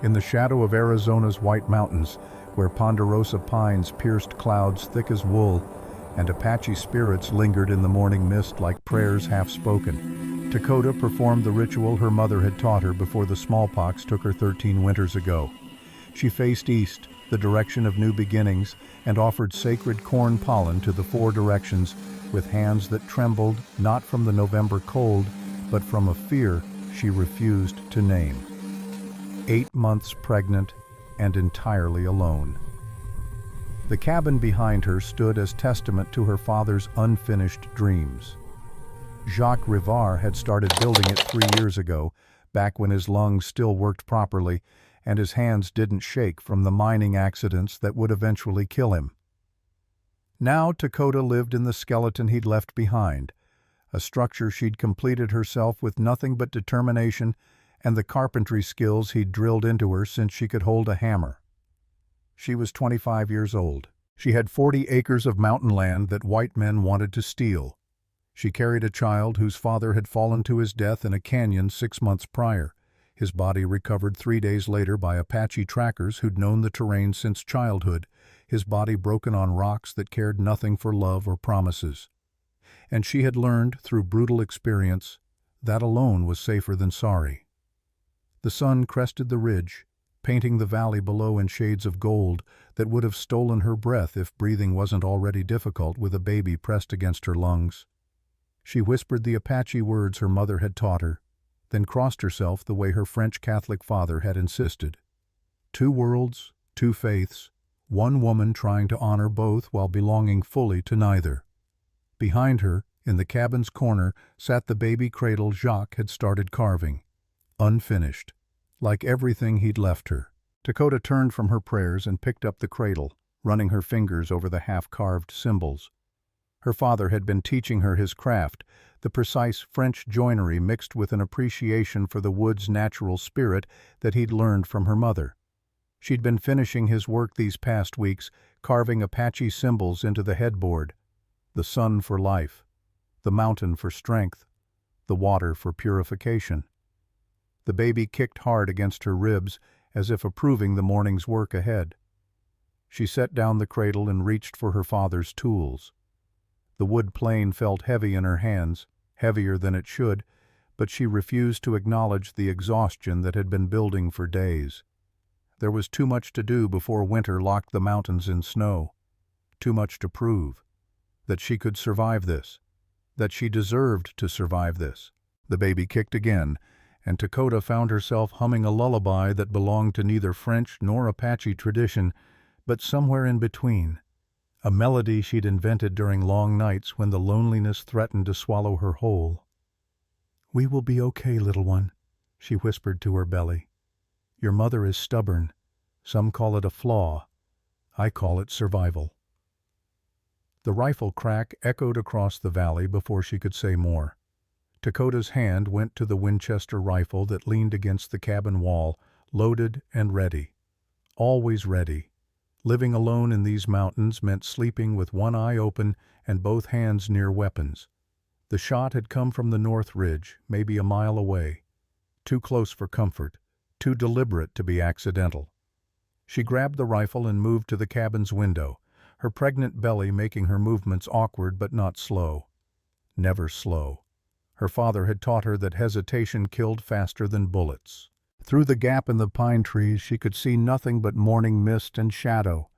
In the shadow of Arizona's White Mountains, where ponderosa pines pierced clouds thick as wool, and Apache spirits lingered in the morning mist like prayers half-spoken, Dakota performed the ritual her mother had taught her before the smallpox took her 13 winters ago. She faced east, the direction of new beginnings, and offered sacred corn pollen to the 4 directions with hands that trembled not from the November cold, but from a fear she refused to name. 8 months pregnant and entirely alone. The cabin behind her stood as testament to her father's unfinished dreams. Jacques Rivard had started building it 3 years ago, back when his lungs still worked properly and his hands didn't shake from the mining accidents that would eventually kill him. Now Dakota lived in the skeleton he'd left behind, a structure she'd completed herself with nothing but determination and the carpentry skills he'd drilled into her since she could hold a hammer. She was 25 years old. She had 40 acres of mountain land that white men wanted to steal. She carried a child whose father had fallen to his death in a canyon 6 months prior, his body recovered 3 days later by Apache trackers who'd known the terrain since childhood, his body broken on rocks that cared nothing for love or promises. And she had learned, through brutal experience, that alone was safer than sorry. The sun crested the ridge, painting the valley below in shades of gold that would have stolen her breath if breathing wasn't already difficult with a baby pressed against her lungs. She whispered the Apache words her mother had taught her, then crossed herself the way her French Catholic father had insisted. 2 worlds, 2 faiths, 1 woman trying to honor both while belonging fully to neither. Behind her, in the cabin's corner, sat the baby cradle Jacques had started carving, unfinished, like everything he'd left her. Dakota turned from her prayers and picked up the cradle, running her fingers over the half-carved symbols. Her father had been teaching her his craft, the precise French joinery mixed with an appreciation for the wood's natural spirit that he'd learned from her mother. She'd been finishing his work these past weeks, carving Apache symbols into the headboard: the sun for life, the mountain for strength, the water for purification. The baby kicked hard against her ribs, as if approving the morning's work ahead. She set down the cradle and reached for her father's tools. The wood plane felt heavy in her hands, heavier than it should, but she refused to acknowledge the exhaustion that had been building for days. There was too much to do before winter locked the mountains in snow. Too much to prove. That she could survive this. That she deserved to survive this. The baby kicked again, and Dakota found herself humming a lullaby that belonged to neither French nor Apache tradition, but somewhere in between. A melody she'd invented during long nights when the loneliness threatened to swallow her whole. "We will be okay, little one," she whispered to her belly. "Your mother is stubborn. Some call it a flaw. I call it survival." The rifle crack echoed across the valley before she could say more. Dakota's hand went to the Winchester rifle that leaned against the cabin wall, loaded and ready. Always ready. Living alone in these mountains meant sleeping with one eye open and both hands near weapons. The shot had come from the north ridge, maybe a mile away. Too close for comfort, too deliberate to be accidental. She grabbed the rifle and moved to the cabin's window, her pregnant belly making her movements awkward but not slow. Never slow. Her father had taught her that hesitation killed faster than bullets. Through the gap in the pine trees she could see nothing but morning mist and shadow,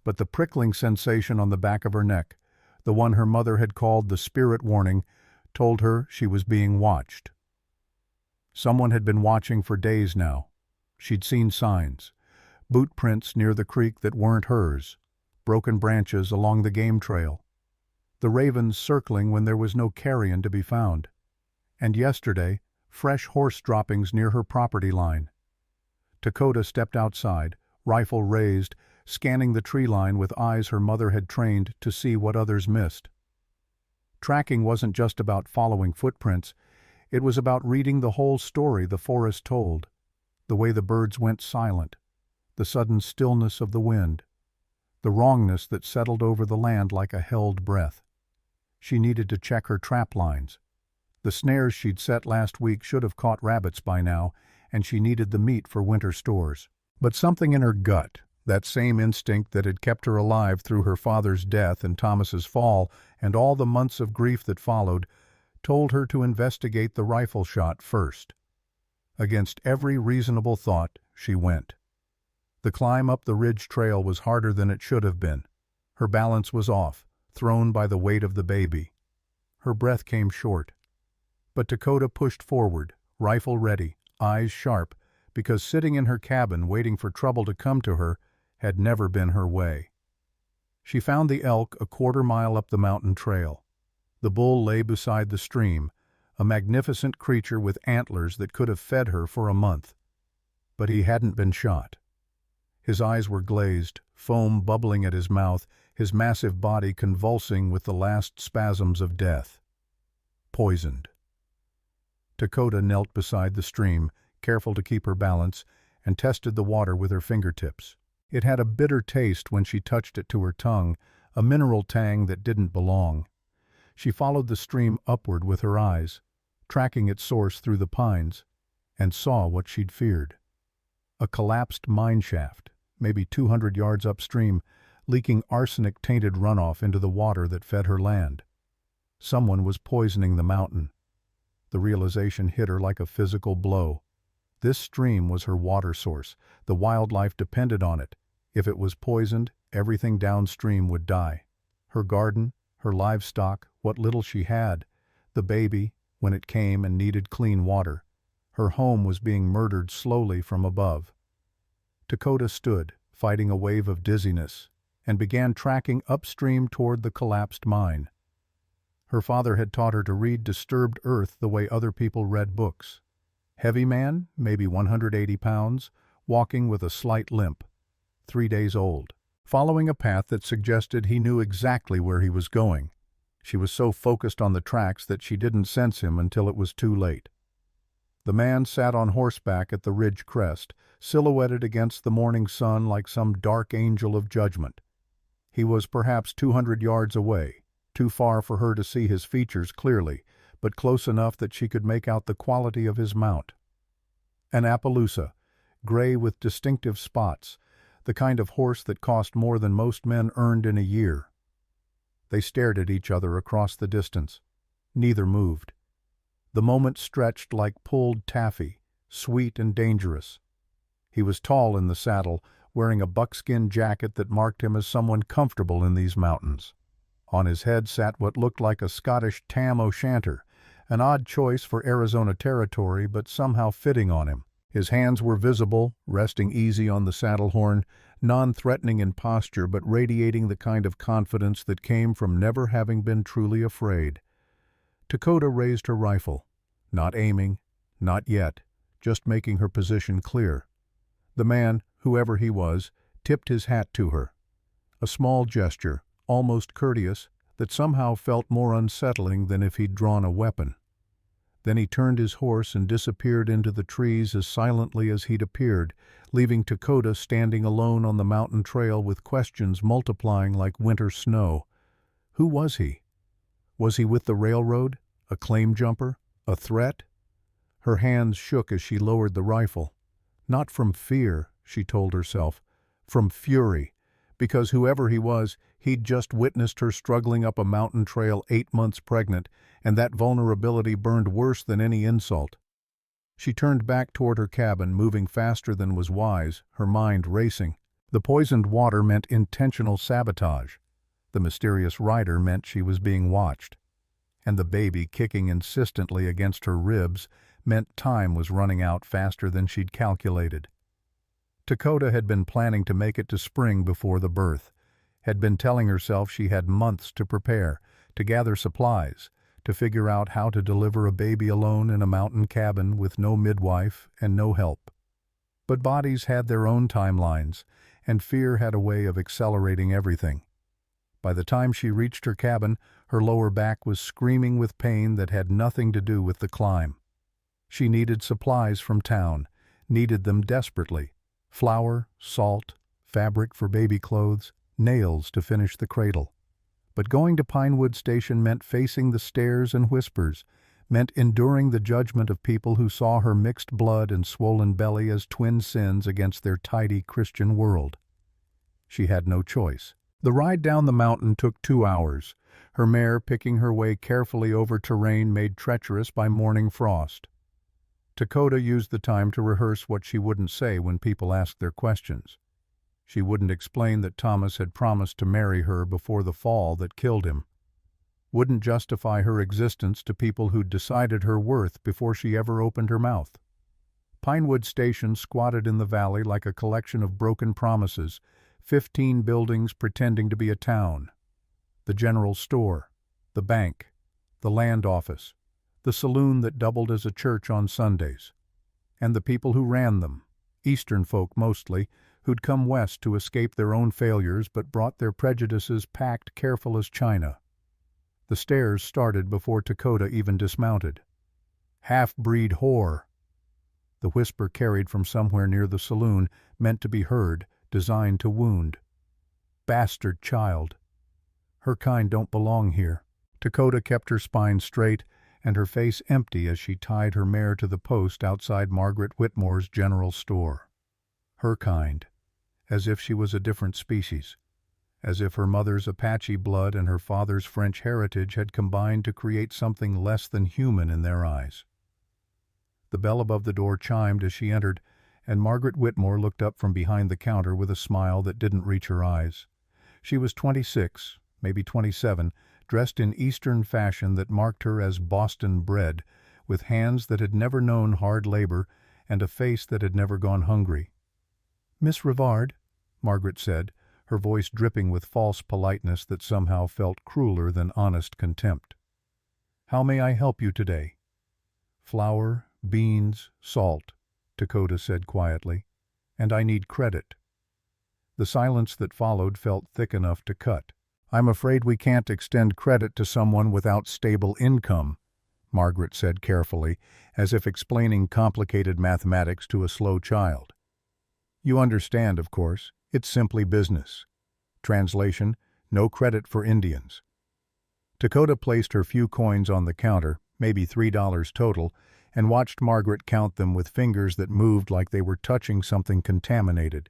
but the prickling sensation on the back of her neck, the one her mother had called the spirit warning, told her she was being watched. Someone had been watching for days now. She'd seen signs. Boot prints near the creek that weren't hers, broken branches along the game trail, the ravens circling when there was no carrion to be found, and yesterday, fresh horse droppings near her property line. Dakota stepped outside, rifle raised, scanning the tree line with eyes her mother had trained to see what others missed. Tracking wasn't just about following footprints, it was about reading the whole story the forest told, the way the birds went silent, the sudden stillness of the wind, the wrongness that settled over the land like a held breath. She needed to check her trap lines. The snares she'd set last week should have caught rabbits by now, and she needed the meat for winter stores. But something in her gut, that same instinct that had kept her alive through her father's death and Thomas's fall and all the months of grief that followed, told her to investigate the rifle shot first. Against every reasonable thought, she went. The climb up the ridge trail was harder than it should have been. Her balance was off, thrown by the weight of the baby. Her breath came short. But Dakota pushed forward, rifle ready, eyes sharp, because sitting in her cabin waiting for trouble to come to her had never been her way. She found the elk a quarter-mile up the mountain trail. The bull lay beside the stream, a magnificent creature with antlers that could have fed her for a month. But he hadn't been shot. His eyes were glazed, foam bubbling at his mouth, his massive body convulsing with the last spasms of death. Poisoned. Dakota knelt beside the stream, careful to keep her balance, and tested the water with her fingertips. It had a bitter taste when she touched it to her tongue, a mineral tang that didn't belong. She followed the stream upward with her eyes, tracking its source through the pines, and saw what she'd feared. A collapsed mine shaft, maybe 200 yards upstream, leaking arsenic-tainted runoff into the water that fed her land. Someone was poisoning the mountain. The realization hit her like a physical blow. This stream was her water source. The wildlife depended on it. If it was poisoned, everything downstream would die. Her garden, her livestock, what little she had, the baby, when it came and needed clean water. Her home was being murdered slowly from above. Dakota stood, fighting a wave of dizziness, and began tracking upstream toward the collapsed mine. Her father had taught her to read Disturbed Earth the way other people read books. Heavy man, maybe 180 pounds, walking with a slight limp, 3 days old, following a path that suggested he knew exactly where he was going. She was so focused on the tracks that she didn't sense him until it was too late. The man sat on horseback at the ridge crest, silhouetted against the morning sun like some dark angel of judgment. He was perhaps 200 yards away, too far for her to see his features clearly, but close enough that she could make out the quality of his mount. An Appaloosa, gray with distinctive spots, the kind of horse that cost more than most men earned in a year. They stared at each other across the distance. Neither moved. The moment stretched like pulled taffy, sweet and dangerous. He was tall in the saddle, wearing a buckskin jacket that marked him as someone comfortable in these mountains. On his head sat what looked like a Scottish tam o'shanter, an odd choice for Arizona territory, but somehow fitting on him. His hands were visible, resting easy on the saddle horn, non-threatening in posture but radiating the kind of confidence that came from never having been truly afraid. Dakota raised her rifle, not aiming, not yet, just making her position clear. The man, whoever he was, tipped his hat to her. A small gesture, almost courteous, that somehow felt more unsettling than if he'd drawn a weapon. Then he turned his horse and disappeared into the trees as silently as he'd appeared, leaving Dakota standing alone on the mountain trail with questions multiplying like winter snow. Who was he? Was he with the railroad? A claim jumper? A threat? Her hands shook as she lowered the rifle. Not from fear, she told herself, from fury, because whoever he was, he'd just witnessed her struggling up a mountain trail 8 months pregnant, and that vulnerability burned worse than any insult. She turned back toward her cabin, moving faster than was wise, her mind racing. The poisoned water meant intentional sabotage. The mysterious rider meant she was being watched. And the baby kicking insistently against her ribs meant time was running out faster than she'd calculated. Dakota had been planning to make it to spring before the birth, had been telling herself she had months to prepare, to gather supplies, to figure out how to deliver a baby alone in a mountain cabin with no midwife and no help. But bodies had their own timelines, and fear had a way of accelerating everything. By the time she reached her cabin, her lower back was screaming with pain that had nothing to do with the climb. She needed supplies from town, needed them desperately. Flour, salt, fabric for baby clothes, nails to finish the cradle. But going to Pinewood Station meant facing the stares and whispers, meant enduring the judgment of people who saw her mixed blood and swollen belly as twin sins against their tidy Christian world. She had no choice. The ride down the mountain took 2 hours, her mare picking her way carefully over terrain made treacherous by morning frost. Dakota used the time to rehearse what she wouldn't say when people asked their questions. She wouldn't explain that Thomas had promised to marry her before the fall that killed him. Wouldn't justify her existence to people who'd decided her worth before she ever opened her mouth. Pinewood Station squatted in the valley like a collection of broken promises, 15 buildings pretending to be a town. The general store, the bank, the land office, the saloon that doubled as a church on Sundays. And the people who ran them, Eastern folk mostly, who'd come west to escape their own failures but brought their prejudices packed careful as china. The stares started before Dakota even dismounted. "Half-breed whore." The whisper carried from somewhere near the saloon, meant to be heard, designed to wound. "Bastard child. Her kind don't belong here." Dakota kept her spine straight and her face empty as she tied her mare to the post outside Margaret Whitmore's general store. Her kind. As if she was a different species. As if her mother's Apache blood and her father's French heritage had combined to create something less than human in their eyes. The bell above the door chimed as she entered, and Margaret Whitmore looked up from behind the counter with a smile that didn't reach her eyes. She was 26, maybe 27, dressed in Eastern fashion that marked her as Boston bred, with hands that had never known hard labor and a face that had never gone hungry. "Miss Rivard," Margaret said, her voice dripping with false politeness that somehow felt crueler than honest contempt. "How may I help you today?" "Flour, beans, salt," Dakota said quietly, "and I need credit." The silence that followed felt thick enough to cut. "I'm afraid we can't extend credit to someone without stable income," Margaret said carefully, as if explaining complicated mathematics to a slow child. "You understand, of course, it's simply business." Translation: no credit for Indians. Dakota placed her few coins on the counter, maybe $3 total, and watched Margaret count them with fingers that moved like they were touching something contaminated.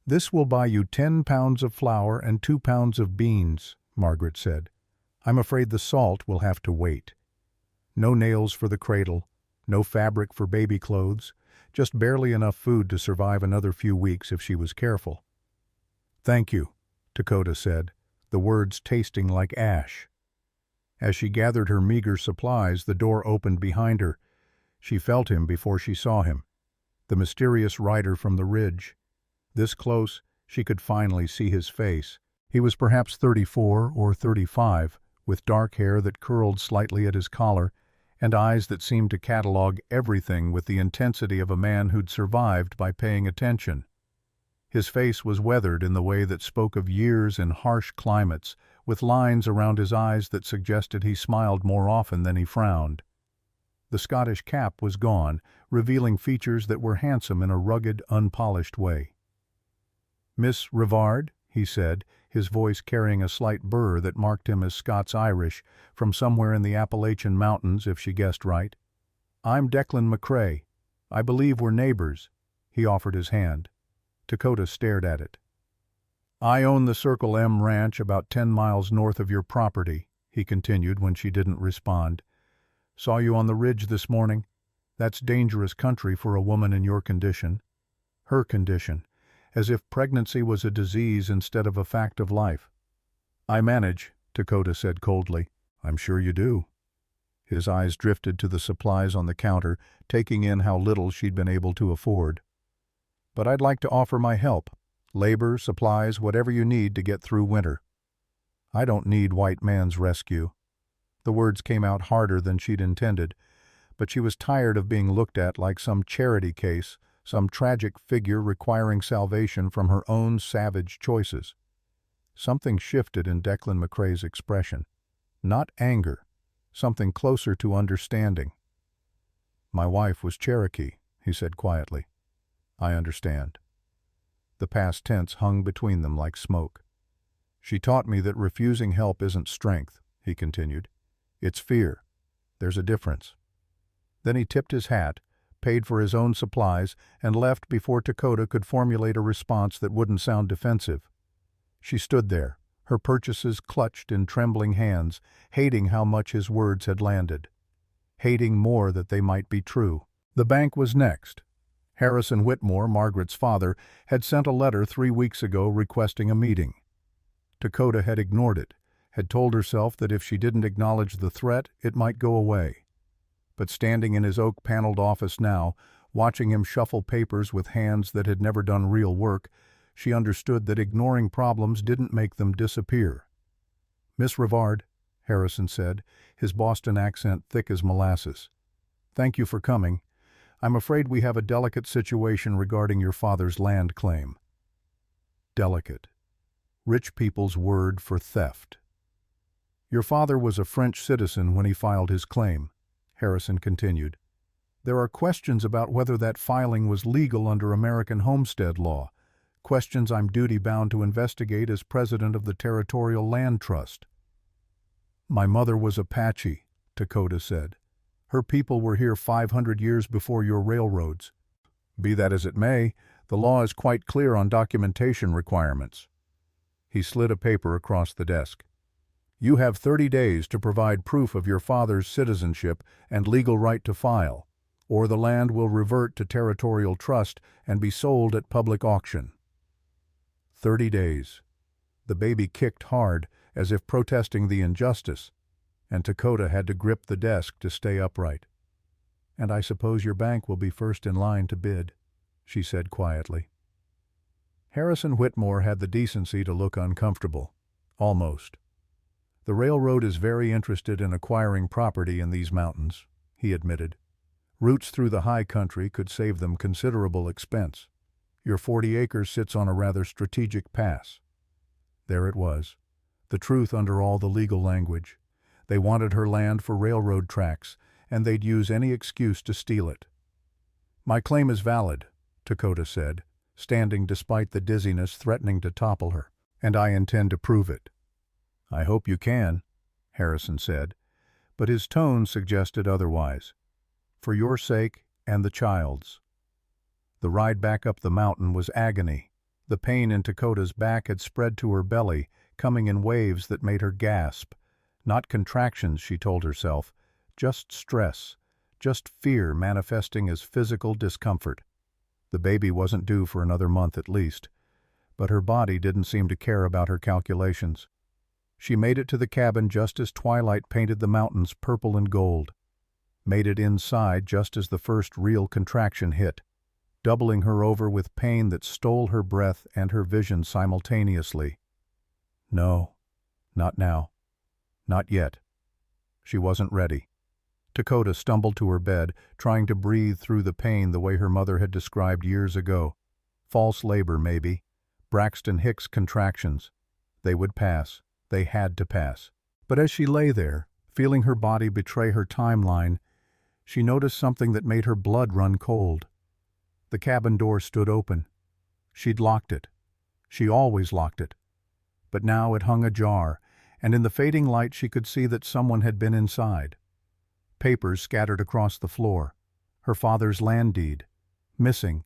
"This will buy you 10 pounds of flour and 2 pounds of beans," Margaret said. "I'm afraid the salt will have to wait. No nails for the cradle, no fabric for baby clothes, just barely enough food to survive another few weeks if she was careful." "Thank you," Dakota said, the words tasting like ash. As she gathered her meager supplies, the door opened behind her. She felt him before she saw him. The mysterious rider from the ridge. This close, she could finally see his face. He was perhaps 34 or 35, with dark hair that curled slightly at his collar, and eyes that seemed to catalog everything with the intensity of a man who'd survived by paying attention. His face was weathered in the way that spoke of years in harsh climates, with lines around his eyes that suggested he smiled more often than he frowned. The Scottish cap was gone, revealing features that were handsome in a rugged, unpolished way. "Miss Rivard," he said, his voice carrying a slight burr that marked him as Scots-Irish, from somewhere in the Appalachian Mountains, if she guessed right. "I'm Declan McCrae. I believe we're neighbors." He offered his hand. Dakota stared at it. "I own the Circle M Ranch about 10 miles north of your property," he continued when she didn't respond. "Saw you on the ridge this morning. That's dangerous country for a woman in your condition." Her condition. As if pregnancy was a disease instead of a fact of life. "I manage," Dakota said coldly. "I'm sure you do." His eyes drifted to the supplies on the counter, taking in how little she'd been able to afford. "But I'd like to offer my help. Labor, supplies, whatever you need to get through winter." "I don't need white man's rescue." The words came out harder than she'd intended, but she was tired of being looked at like some charity case, some tragic figure requiring salvation from her own savage choices. Something shifted in Declan McCrae's expression. Not anger, something closer to understanding. "My wife was Cherokee," he said quietly. "I understand." The past tense hung between them like smoke. "She taught me that refusing help isn't strength," he continued. "It's fear. There's a difference." Then he tipped his hat, paid for his own supplies, and left before Dakota could formulate a response that wouldn't sound defensive. She stood there, her purchases clutched in trembling hands, hating how much his words had landed. Hating more that they might be true. The bank was next. Harrison Whitmore, Margaret's father, had sent a letter 3 weeks ago requesting a meeting. Dakota had ignored it, had told herself that if she didn't acknowledge the threat, it might go away. But standing in his oak-paneled office now, watching him shuffle papers with hands that had never done real work, she understood that ignoring problems didn't make them disappear. "Miss Rivard," Harrison said, his Boston accent thick as molasses, "thank you for coming. I'm afraid we have a delicate situation regarding your father's land claim." Delicate. Rich people's word for theft. "Your father was a French citizen when he filed his claim," Harrison continued. "There are questions about whether that filing was legal under American homestead law, questions I'm duty-bound to investigate as president of the Territorial Land Trust." "My mother was Apache," Dakota said. "Her people were here 500 years before your railroads. Be that as it may, the law is quite clear on documentation requirements." He slid a paper across the desk. "You have 30 days to provide proof of your father's citizenship and legal right to file, or the land will revert to Territorial Trust and be sold at public auction." 30 days. The baby kicked hard, as if protesting the injustice, and Dakota had to grip the desk to stay upright. "And I suppose your bank will be first in line to bid," she said quietly. Harrison Whitmore had the decency to look uncomfortable. Almost. "The railroad is very interested in acquiring property in these mountains," he admitted. "Routes through the high country could save them considerable expense. Your 40 acres sits on a rather strategic pass." There it was. The truth under all the legal language. They wanted her land for railroad tracks, and they'd use any excuse to steal it. "My claim is valid," Dakota said, standing despite the dizziness threatening to topple her, "and I intend to prove it." "I hope you can," Harrison said, but his tone suggested otherwise. "For your sake and the child's." The ride back up the mountain was agony. The pain in Dakota's back had spread to her belly, coming in waves that made her gasp. Not contractions, she told herself, just stress, just fear manifesting as physical discomfort. The baby wasn't due for another month at least, but her body didn't seem to care about her calculations. She made it to the cabin just as twilight painted the mountains purple and gold. Made it inside just as the first real contraction hit, doubling her over with pain that stole her breath and her vision simultaneously. No, not now. Not yet. She wasn't ready. Dakota stumbled to her bed, trying to breathe through the pain the way her mother had described years ago. False labor, maybe. Braxton Hicks contractions. They would pass. They had to pass. But as she lay there, feeling her body betray her timeline, she noticed something that made her blood run cold. The cabin door stood open. She'd locked it. She always locked it. But now it hung ajar, and in the fading light she could see that someone had been inside. Papers scattered across the floor. Her father's land deed. Missing.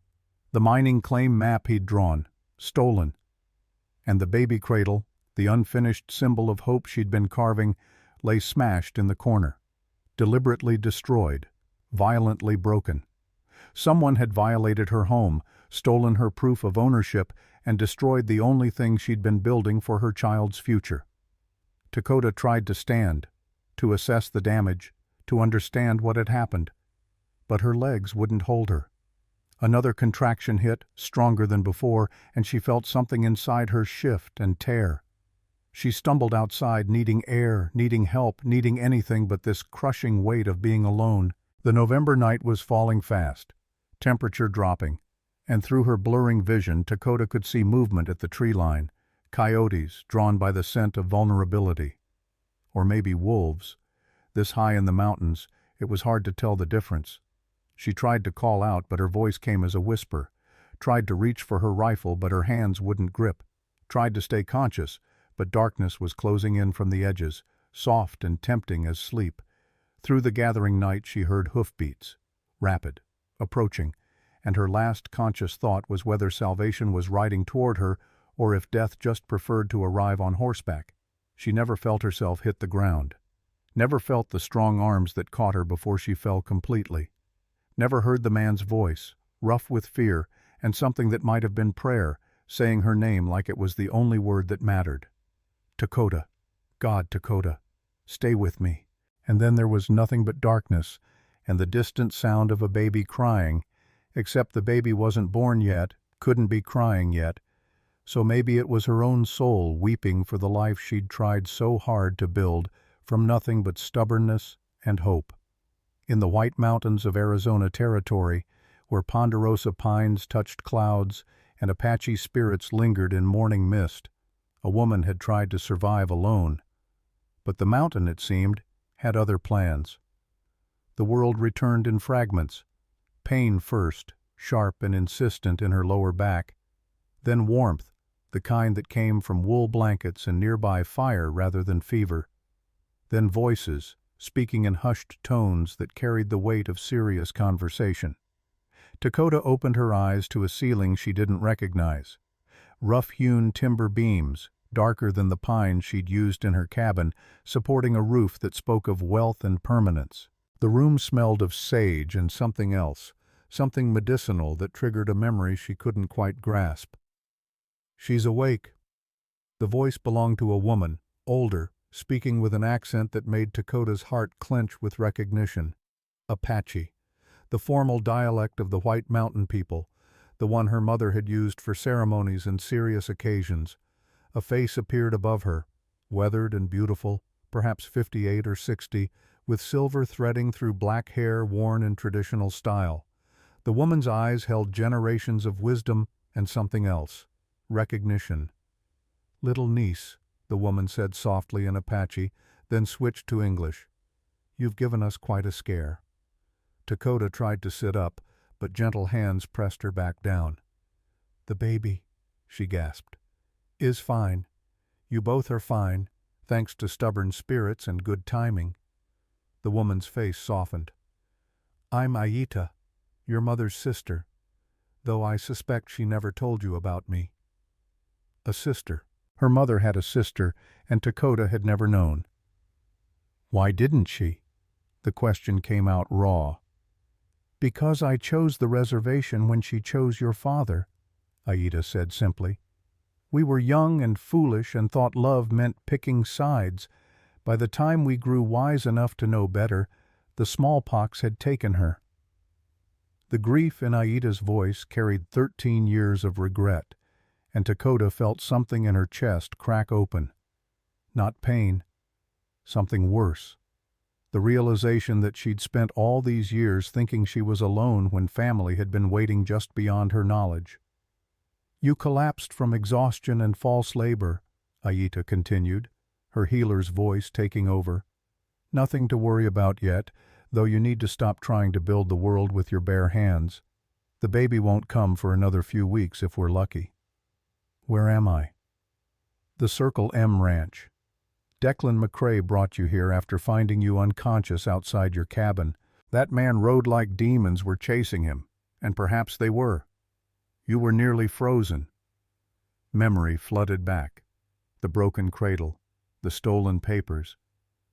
The mining claim map he'd drawn. Stolen. And the baby cradle, the unfinished symbol of hope she'd been carving, lay smashed in the corner. Deliberately destroyed. Violently broken. Someone had violated her home, stolen her proof of ownership, and destroyed the only thing she'd been building for her child's future. Dakota tried to stand, to assess the damage, to understand what had happened. But her legs wouldn't hold her. Another contraction hit, stronger than before, and she felt something inside her shift and tear. She stumbled outside, needing air, needing help, needing anything but this crushing weight of being alone. The November night was falling fast, temperature dropping, and through her blurring vision, Dakota could see movement at the tree line. Coyotes, drawn by the scent of vulnerability. Or maybe wolves. This high in the mountains, it was hard to tell the difference. She tried to call out, but her voice came as a whisper. Tried to reach for her rifle, but her hands wouldn't grip. Tried to stay conscious, but darkness was closing in from the edges, soft and tempting as sleep. Through the gathering night she heard hoofbeats, rapid, approaching, and her last conscious thought was whether salvation was riding toward her or if death just preferred to arrive on horseback. She never felt herself hit the ground, never felt the strong arms that caught her before she fell completely, never heard the man's voice, rough with fear and something that might have been prayer, saying her name like it was the only word that mattered. Dakota. God, Dakota. Stay with me. And then there was nothing but darkness and the distant sound of a baby crying, except the baby wasn't born yet, couldn't be crying yet, so maybe it was her own soul weeping for the life she'd tried so hard to build from nothing but stubbornness and hope. In the White Mountains of Arizona Territory, where ponderosa pines touched clouds and Apache spirits lingered in morning mist, a woman had tried to survive alone. But the mountain, it seemed, had other plans. The world returned in fragments, pain first, sharp and insistent in her lower back, then warmth, the kind that came from wool blankets and nearby fire rather than fever, then voices, speaking in hushed tones that carried the weight of serious conversation. Dakota opened her eyes to a ceiling she didn't recognize. Rough-hewn timber beams, darker than the pines she'd used in her cabin, supporting a roof that spoke of wealth and permanence. The room smelled of sage and something else, something medicinal that triggered a memory she couldn't quite grasp. "She's awake." The voice belonged to a woman, older, speaking with an accent that made Dakota's heart clench with recognition. Apache, the formal dialect of the White Mountain people, the one her mother had used for ceremonies and serious occasions. A face appeared above her, weathered and beautiful, perhaps 58 or 60, with silver threading through black hair worn in traditional style. The woman's eyes held generations of wisdom and something else, recognition. "Little niece," the woman said softly in Apache, then switched to English. "You've given us quite a scare." Dakota tried to sit up, but gentle hands pressed her back down. "The baby," she gasped, "is fine. You both are fine, thanks to stubborn spirits and good timing." The woman's face softened. "I'm Aita, your mother's sister, though I suspect she never told you about me." A sister. Her mother had a sister, and Dakota had never known. Why didn't she? The question came out raw. "Because I chose the reservation when she chose your father," Aita said simply. "We were young and foolish and thought love meant picking sides. By the time we grew wise enough to know better, the smallpox had taken her." The grief in Aita's voice carried 13 years of regret, and Dakota felt something in her chest crack open. Not pain, something worse. The realization that she'd spent all these years thinking she was alone when family had been waiting just beyond her knowledge. "You collapsed from exhaustion and false labor," Aita continued, her healer's voice taking over. "Nothing to worry about yet, though you need to stop trying to build the world with your bare hands. The baby won't come for another few weeks if we're lucky." "Where am I?" "The Circle M Ranch. Declan McCrae brought you here after finding you unconscious outside your cabin. That man rode like demons were chasing him, and perhaps they were. You were nearly frozen." Memory flooded back. The broken cradle, the stolen papers,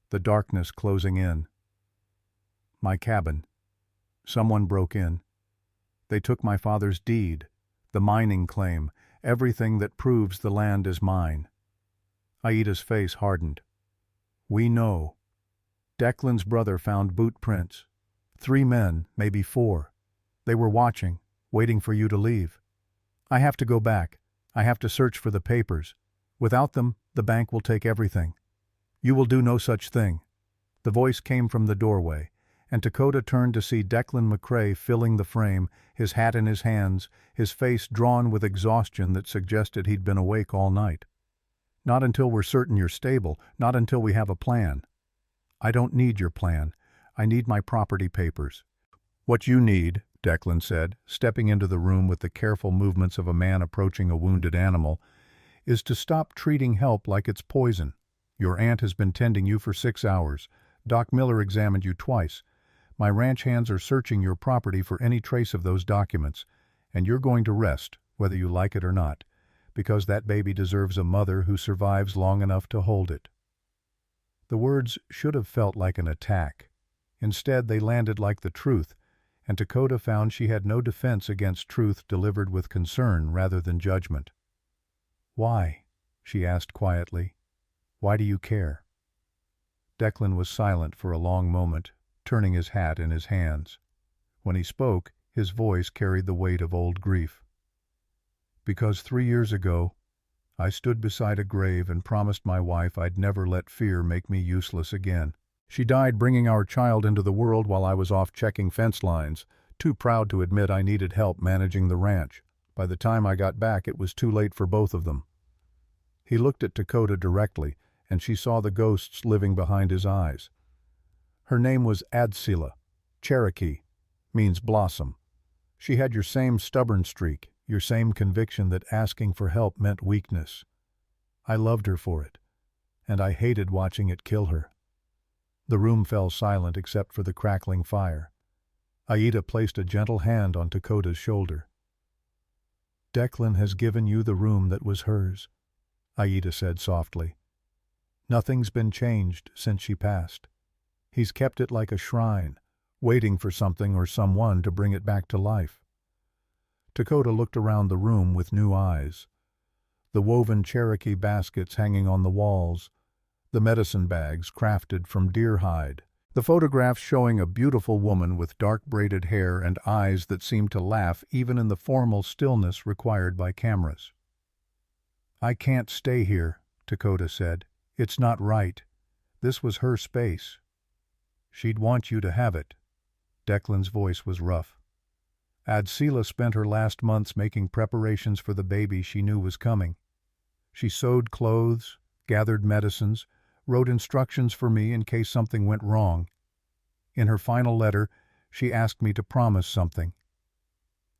the darkness closing in. "My cabin. Someone broke in. They took my father's deed, the mining claim, everything that proves the land is mine." Aita's face hardened. "We know. Declan's brother found boot prints. 3 men, maybe 4. They were watching, waiting for you to leave. I have to go back. I have to search for the papers. Without them, the bank will take everything. You will do no such thing." The voice came from the doorway, and Dakota turned to see Declan McCrae filling the frame, his hat in his hands, his face drawn with exhaustion that suggested he'd been awake all night. "Not until we're certain you're stable, not until we have a plan." "I don't need your plan. I need my property papers." "What you need," Declan said, stepping into the room with the careful movements of a man approaching a wounded animal, "is to stop treating help like it's poison. Your aunt has been tending you for 6 hours. Doc Miller examined you twice. My ranch hands are searching your property for any trace of those documents, and you're going to rest, whether you like it or not, because that baby deserves a mother who survives long enough to hold it." The words should have felt like an attack. Instead, they landed like the truth, and Dakota found she had no defense against truth delivered with concern rather than judgment. "Why?" she asked quietly. "Why do you care?" Declan was silent for a long moment, turning his hat in his hands. When he spoke, his voice carried the weight of old grief. "Because 3 years ago, I stood beside a grave and promised my wife I'd never let fear make me useless again. She died bringing our child into the world while I was off checking fence lines, too proud to admit I needed help managing the ranch. By the time I got back, it was too late for both of them." He looked at Dakota directly, and she saw the ghosts living behind his eyes. "Her name was Adsila. Cherokee. Means blossom. She had your same stubborn streak, your same conviction that asking for help meant weakness. I loved her for it, and I hated watching it kill her." The room fell silent except for the crackling fire. Aida placed a gentle hand on Dakota's shoulder. "Declan has given you the room that was hers," Aida said softly. "Nothing's been changed since she passed. He's kept it like a shrine, waiting for something or someone to bring it back to life." Dakota looked around the room with new eyes. The woven Cherokee baskets hanging on the walls, the medicine bags crafted from deer hide, the photographs showing a beautiful woman with dark braided hair and eyes that seemed to laugh even in the formal stillness required by cameras. "I can't stay here," Dakota said. "It's not right. This was her space. She'd want you to have it." Declan's voice was rough. "Adsila spent her last months making preparations for the baby she knew was coming. She sewed clothes, gathered medicines, wrote instructions for me in case something went wrong. In her final letter, she asked me to promise something."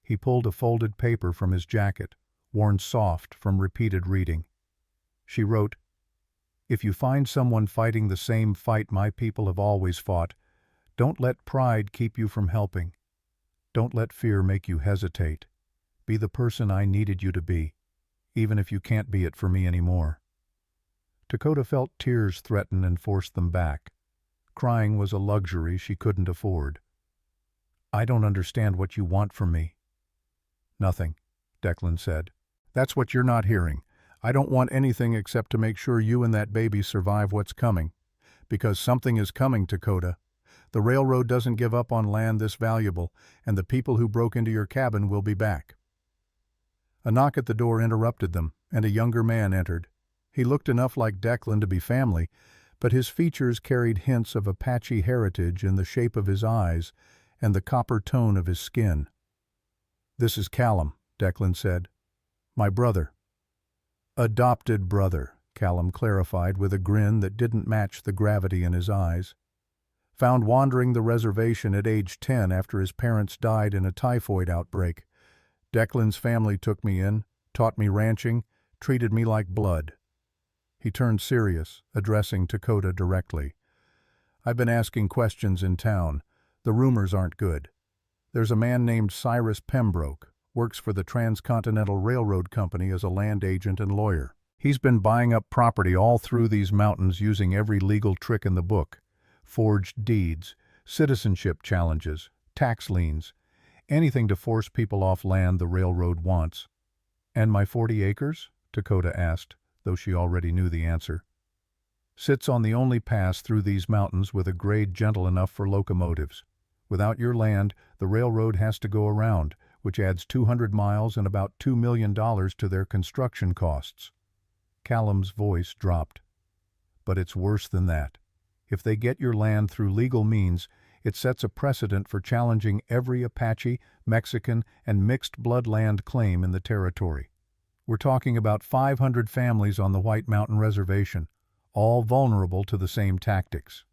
He pulled a folded paper from his jacket, worn soft from repeated reading. She wrote, "If you find someone fighting the same fight my people have always fought, don't let pride keep you from helping. Don't let fear make you hesitate. Be the person I needed you to be, even if you can't be it for me anymore." Dakota felt tears threaten and forced them back. Crying was a luxury she couldn't afford. "I don't understand what you want from me." "Nothing," Declan said. "That's what you're not hearing. I don't want anything except to make sure you and that baby survive what's coming. Because something is coming, Dakota. The railroad doesn't give up on land this valuable, and the people who broke into your cabin will be back." A knock at the door interrupted them, and a younger man entered. He looked enough like Declan to be family, but his features carried hints of Apache heritage in the shape of his eyes and the copper tone of his skin. "This is Callum," Declan said. "My brother." "Adopted brother," Callum clarified with a grin that didn't match the gravity in his eyes. "Found wandering the reservation at age 10 after his parents died in a typhoid outbreak. Declan's family took me in, taught me ranching, treated me like blood." He turned serious, addressing Dakota directly. "I've been asking questions in town. The rumors aren't good. There's a man named Cyrus Pembroke, works for the Transcontinental Railroad Company as a land agent and lawyer. He's been buying up property all through these mountains using every legal trick in the book. Forged deeds, citizenship challenges, tax liens, anything to force people off land the railroad wants." "And my 40 acres?" Dakota asked, though she already knew the answer. "Sits on the only pass through these mountains with a grade gentle enough for locomotives. Without your land, the railroad has to go around, which adds 200 miles and about $2 million to their construction costs." Callum's voice dropped. "But it's worse than that. If they get your land through legal means, it sets a precedent for challenging every Apache, Mexican, and mixed-blood land claim in the territory. We're talking about 500 families on the White Mountain Reservation, all vulnerable to the same tactics."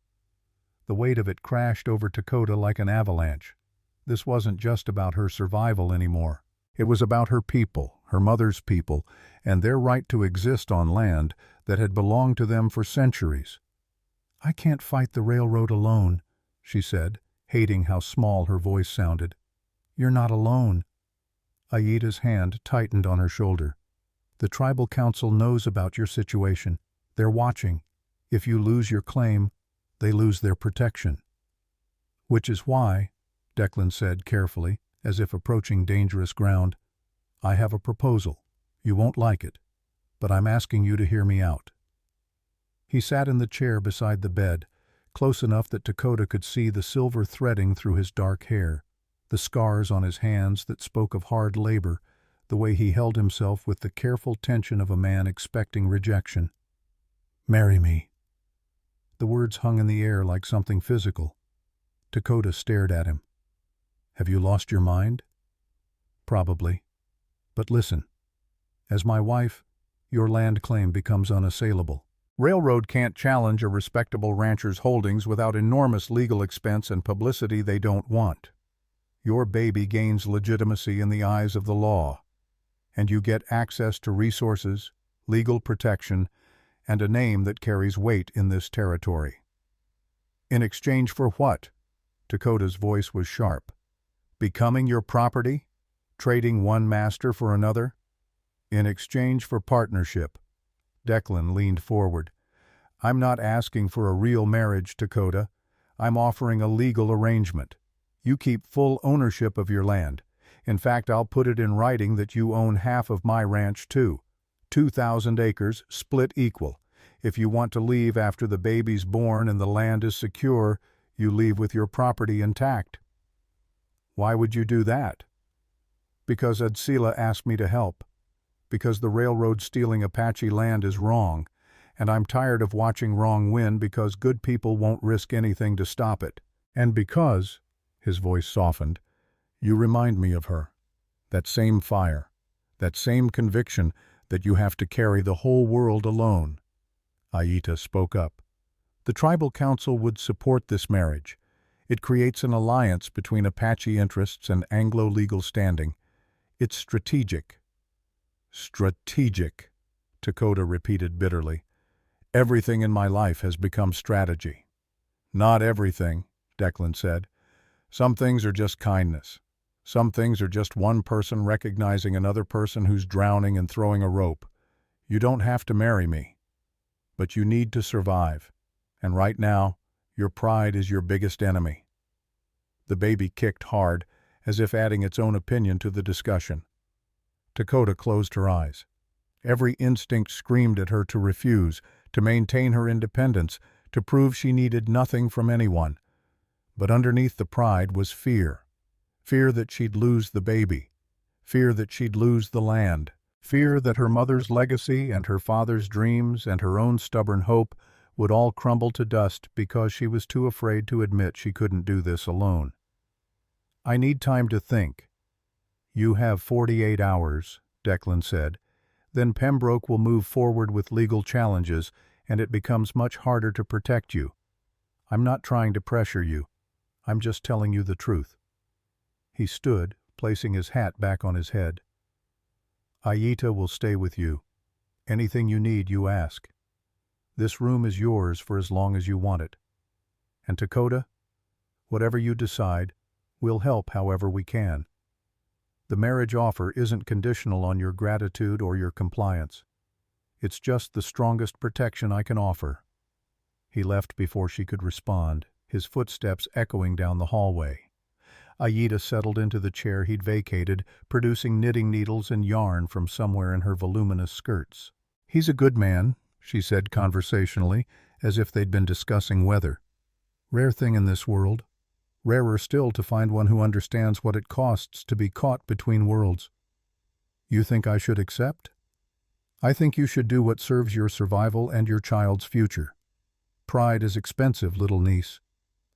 The weight of it crashed over Dakota like an avalanche. This wasn't just about her survival anymore. It was about her people, her mother's people, and their right to exist on land that had belonged to them for centuries. I can't fight the railroad alone, she said, hating how small her voice sounded. You're not alone. Aita's hand tightened on her shoulder. The tribal council knows about your situation. They're watching. If you lose your claim, they lose their protection. Which is why, Declan said carefully, as if approaching dangerous ground, I have a proposal. You won't like it, but I'm asking you to hear me out. He sat in the chair beside the bed, close enough that Dakota could see the silver threading through his dark hair, the scars on his hands that spoke of hard labor, the way he held himself with the careful tension of a man expecting rejection. Marry me. The words hung in the air like something physical. Dakota stared at him. Have you lost your mind? Probably. But listen. As my wife, your land claim becomes unassailable. Railroad can't challenge a respectable rancher's holdings without enormous legal expense and publicity they don't want. Your baby gains legitimacy in the eyes of the law, and you get access to resources, legal protection, and a name that carries weight in this territory. In exchange for what? Dakota's voice was sharp. Becoming your property? Trading one master for another? In exchange for partnership. Declan leaned forward. I'm not asking for a real marriage, Dakota. I'm offering a legal arrangement. You keep full ownership of your land. In fact, I'll put it in writing that you own half of my ranch too. 2,000 acres, split equal. If you want to leave after the baby's born and the land is secure, you leave with your property intact. Why would you do that? Because Adsila asked me to help. Because the railroad stealing Apache land is wrong, and I'm tired of watching wrong win because good people won't risk anything to stop it. And because, his voice softened, you remind me of her. That same fire, that same conviction that you have to carry the whole world alone. Aita spoke up. The tribal council would support this marriage. It creates an alliance between Apache interests and Anglo legal standing. It's strategic. Strategic, Dakota repeated bitterly. Everything in my life has become strategy. Not everything, Declan said. Some things are just kindness. Some things are just one person recognizing another person who's drowning and throwing a rope. You don't have to marry me. But you need to survive. And right now, your pride is your biggest enemy. The baby kicked hard, as if adding its own opinion to the discussion. Dakota closed her eyes. Every instinct screamed at her to refuse, to maintain her independence, to prove she needed nothing from anyone. But underneath the pride was fear. Fear that she'd lose the baby. Fear that she'd lose the land. Fear that her mother's legacy and her father's dreams and her own stubborn hope would all crumble to dust because she was too afraid to admit she couldn't do this alone. I need time to think. You have 48 hours, Declan said. Then Pembroke will move forward with legal challenges, and it becomes much harder to protect you. I'm not trying to pressure you. I'm just telling you the truth. He stood, placing his hat back on his head. Aita will stay with you. Anything you need, you ask. This room is yours for as long as you want it. And Dakota, whatever you decide, we'll help however we can. The marriage offer isn't conditional on your gratitude or your compliance. It's just the strongest protection I can offer. He left before she could respond, his footsteps echoing down the hallway. Aita settled into the chair he'd vacated, producing knitting needles and yarn from somewhere in her voluminous skirts. He's a good man, she said conversationally, as if they'd been discussing weather. Rare thing in this world. Rarer still to find one who understands what it costs to be caught between worlds. You think I should accept? I think you should do what serves your survival and your child's future. Pride is expensive, little niece.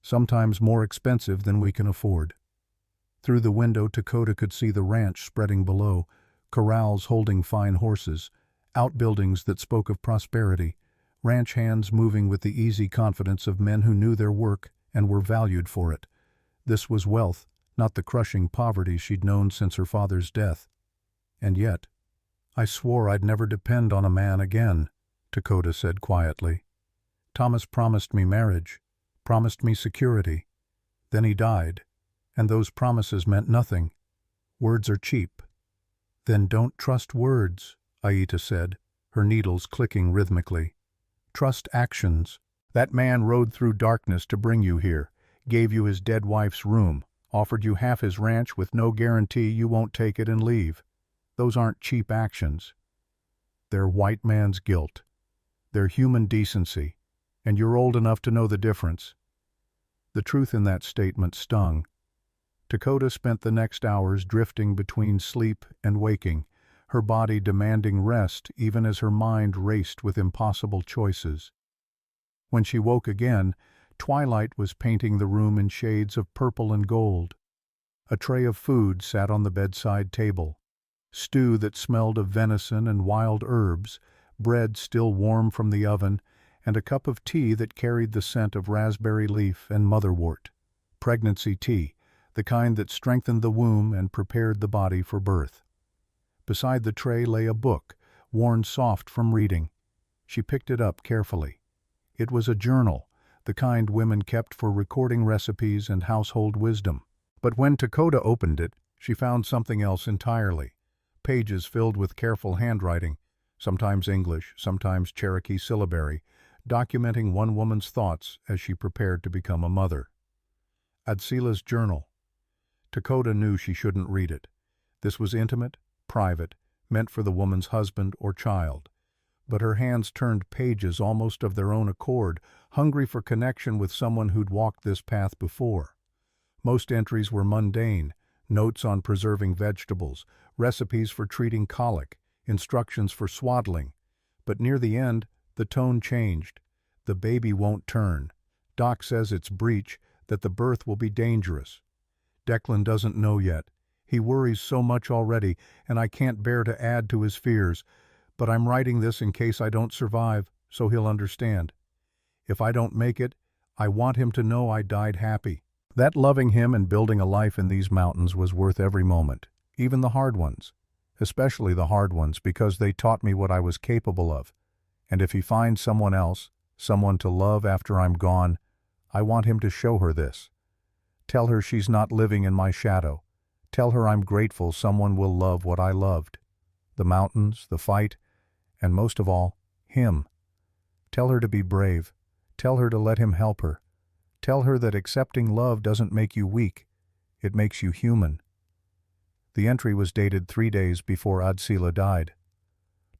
Sometimes more expensive than we can afford. Through the window, Dakota could see the ranch spreading below, corrals holding fine horses, outbuildings that spoke of prosperity, ranch hands moving with the easy confidence of men who knew their work and were valued for it. This was wealth, not the crushing poverty she'd known since her father's death. And yet, I swore I'd never depend on a man again, Dakota said quietly. Thomas promised me marriage, promised me security. Then he died, and those promises meant nothing. Words are cheap. Then don't trust words, Aita said, her needles clicking rhythmically. Trust actions. That man rode through darkness to bring you here, gave you his dead wife's room, offered you half his ranch with no guarantee you won't take it and leave. Those aren't cheap actions. They're white man's guilt. They're human decency, and you're old enough to know the difference. The truth in that statement stung. Dakota spent the next hours drifting between sleep and waking, her body demanding rest even as her mind raced with impossible choices. When she woke again, twilight was painting the room in shades of purple and gold. A tray of food sat on the bedside table. Stew that smelled of venison and wild herbs, bread still warm from the oven, and a cup of tea that carried the scent of raspberry leaf and motherwort. Pregnancy tea, the kind that strengthened the womb and prepared the body for birth. Beside the tray lay a book, worn soft from reading. She picked it up carefully. It was a journal, the kind women kept for recording recipes and household wisdom. But when Dakota opened it, she found something else entirely. Pages filled with careful handwriting, sometimes English, sometimes Cherokee syllabary, documenting one woman's thoughts as she prepared to become a mother. Adsila's journal. Dakota knew she shouldn't read it. This was intimate, private, meant for the woman's husband or child. But her hands turned pages almost of their own accord, hungry for connection with someone who'd walked this path before. Most entries were mundane, notes on preserving vegetables, recipes for treating colic, instructions for swaddling. But near the end, the tone changed. The baby won't turn. Doc says it's breech, that the birth will be dangerous. Declan doesn't know yet. He worries so much already, and I can't bear to add to his fears. But I'm writing this in case I don't survive, so he'll understand. If I don't make it, I want him to know I died happy. That loving him and building a life in these mountains was worth every moment, even the hard ones. Especially the hard ones, because they taught me what I was capable of. And if he finds someone else, someone to love after I'm gone, I want him to show her this. Tell her she's not living in my shadow. Tell her I'm grateful someone will love what I loved. The mountains, the fight, and most of all, him. Tell her to be brave. Tell her to let him help her. Tell her that accepting love doesn't make you weak. It makes you human. The entry was dated 3 days before Adsila died.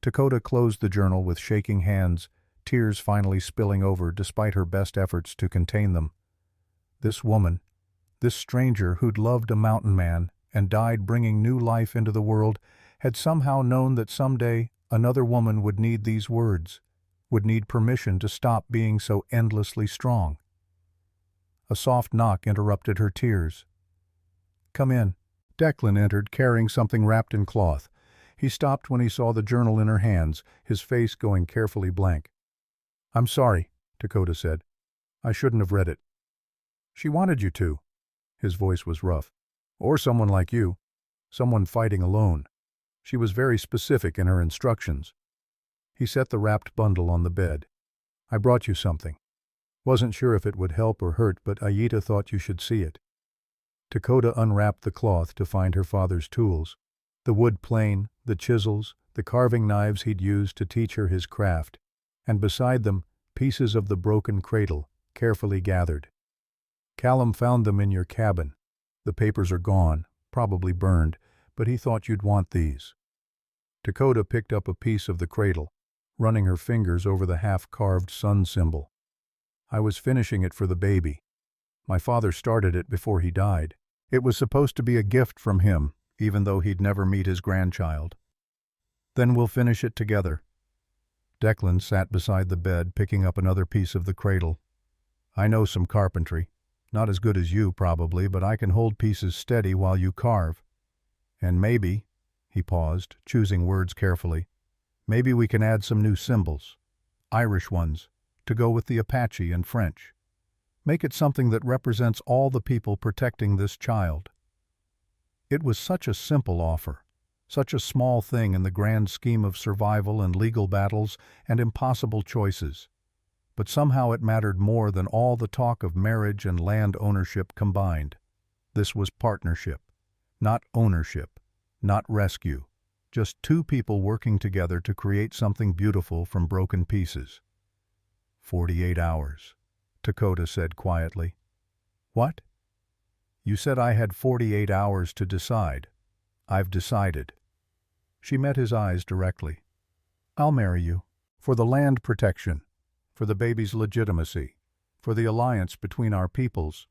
Dakota closed the journal with shaking hands, tears finally spilling over despite her best efforts to contain them. This woman, this stranger who'd loved a mountain man and died bringing new life into the world, had somehow known that someday another woman would need these words, would need permission to stop being so endlessly strong. A soft knock interrupted her tears. "Come in." Declan entered carrying something wrapped in cloth. He stopped when he saw the journal in her hands, his face going carefully blank. "I'm sorry," Dakota said. "I shouldn't have read it." "She wanted you to." His voice was rough. "Or someone like you. Someone fighting alone. She was very specific in her instructions." He set the wrapped bundle on the bed. "I brought you something. Wasn't sure if it would help or hurt, but Aita thought you should see it." Dakota unwrapped the cloth to find her father's tools. The wood plane, the chisels, the carving knives he'd used to teach her his craft, and beside them, pieces of the broken cradle, carefully gathered. "Callum found them in your cabin. The papers are gone, probably burned, but he thought you'd want these." Dakota picked up a piece of the cradle, running her fingers over the half-carved sun symbol. "I was finishing it for the baby. My father started it before he died. It was supposed to be a gift from him, even though he'd never meet his grandchild. Then we'll finish it together." Declan sat beside the bed, picking up another piece of the cradle. "I know some carpentry. Not as good as you, probably, but I can hold pieces steady while you carve. And maybe," he paused, choosing words carefully, "maybe we can add some new symbols. Irish ones, to go with the Apache and French. Make it something that represents all the people protecting this child." It was such a simple offer, such a small thing in the grand scheme of survival and legal battles and impossible choices. but somehow it mattered more than all the talk of marriage and land ownership combined. This was partnership, not ownership, not rescue, just two people working together to create something beautiful from broken pieces. 48 hours, Dakota said quietly. What? You said I had 48 hours to decide. I've decided. She met his eyes directly. I'll marry you. For the land protection, for the baby's legitimacy, for the alliance between our peoples.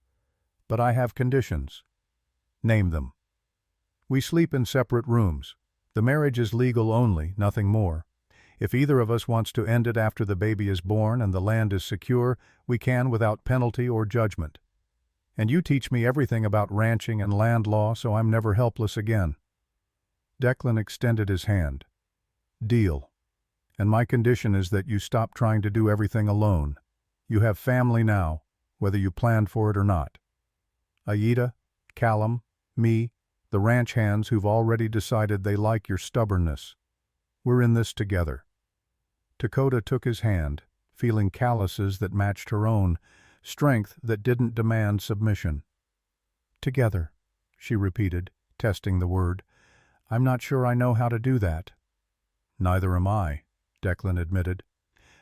But I have conditions. Name them. We sleep in separate rooms. The marriage is legal only, nothing more. If either of us wants to end it after the baby is born and the land is secure, we can without penalty or judgment. And you teach me everything about ranching and land law, so I'm never helpless again. Declan extended his hand. Deal. And my condition is that you stop trying to do everything alone. You have family now, whether you planned for it or not. Aida, Callum, me, the ranch hands who've already decided they like your stubbornness. We're in this together. Dakota took his hand, feeling calluses that matched her own, strength that didn't demand submission. Together, she repeated, testing the word. I'm not sure I know how to do that. Neither am I, Declan admitted.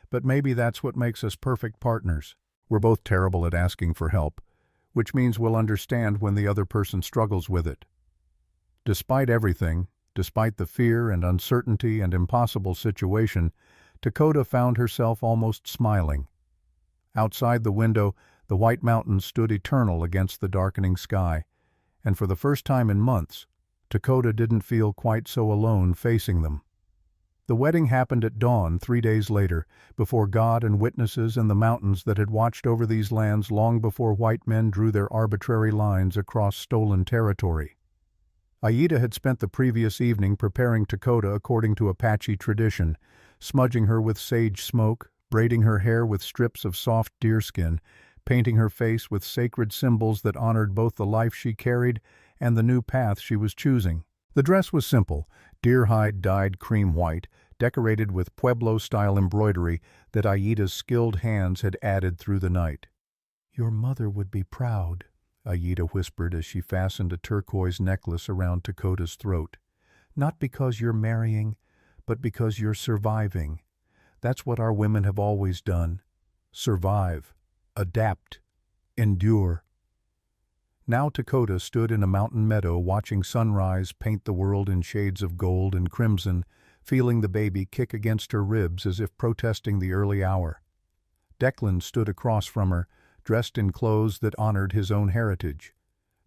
But maybe that's what makes us perfect partners. We're both terrible at asking for help, which means we'll understand when the other person struggles with it. Despite everything, despite the fear and uncertainty and impossible situation, Dakota found herself almost smiling. Outside the window, the White Mountains stood eternal against the darkening sky, and for the first time in months, Dakota didn't feel quite so alone facing them. The wedding happened at dawn 3 days later, before God and witnesses and the mountains that had watched over these lands long before white men drew their arbitrary lines across stolen territory. Aida had spent the previous evening preparing Dakota according to Apache tradition, smudging her with sage smoke, braiding her hair with strips of soft deerskin, painting her face with sacred symbols that honored both the life she carried and the new path she was choosing. The dress was simple, deer hide dyed cream white, decorated with Pueblo-style embroidery that Aida's skilled hands had added through the night. Your mother would be proud, Aida whispered as she fastened a turquoise necklace around Dakota's throat. Not because you're marrying, but because you're surviving. That's what our women have always done. Survive, adapt, endure. Now Dakota stood in a mountain meadow watching sunrise paint the world in shades of gold and crimson, feeling the baby kick against her ribs as if protesting the early hour. Declan stood across from her, dressed in clothes that honored his own heritage.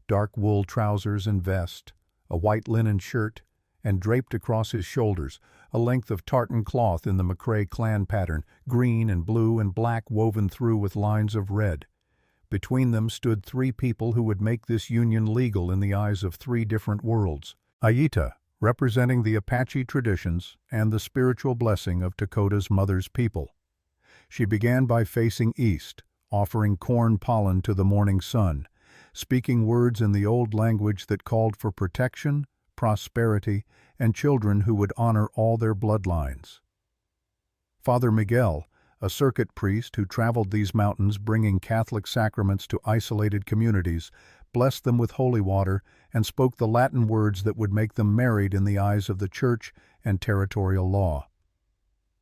Dark wool trousers and vest, a white linen shirt, and draped across his shoulders, a length of tartan cloth in the McCrae clan pattern, green and blue and black woven through with lines of red. Between them stood 3 people who would make this union legal in the eyes of 3 different worlds. Aida, representing the Apache traditions and the spiritual blessing of Dakota's mother's people. She began by facing east, offering corn pollen to the morning sun, speaking words in the old language that called for protection, prosperity, and children who would honor all their bloodlines. Father Miguel, a circuit priest who traveled these mountains bringing Catholic sacraments to isolated communities, blessed them with holy water and spoke the Latin words that would make them married in the eyes of the church and territorial law.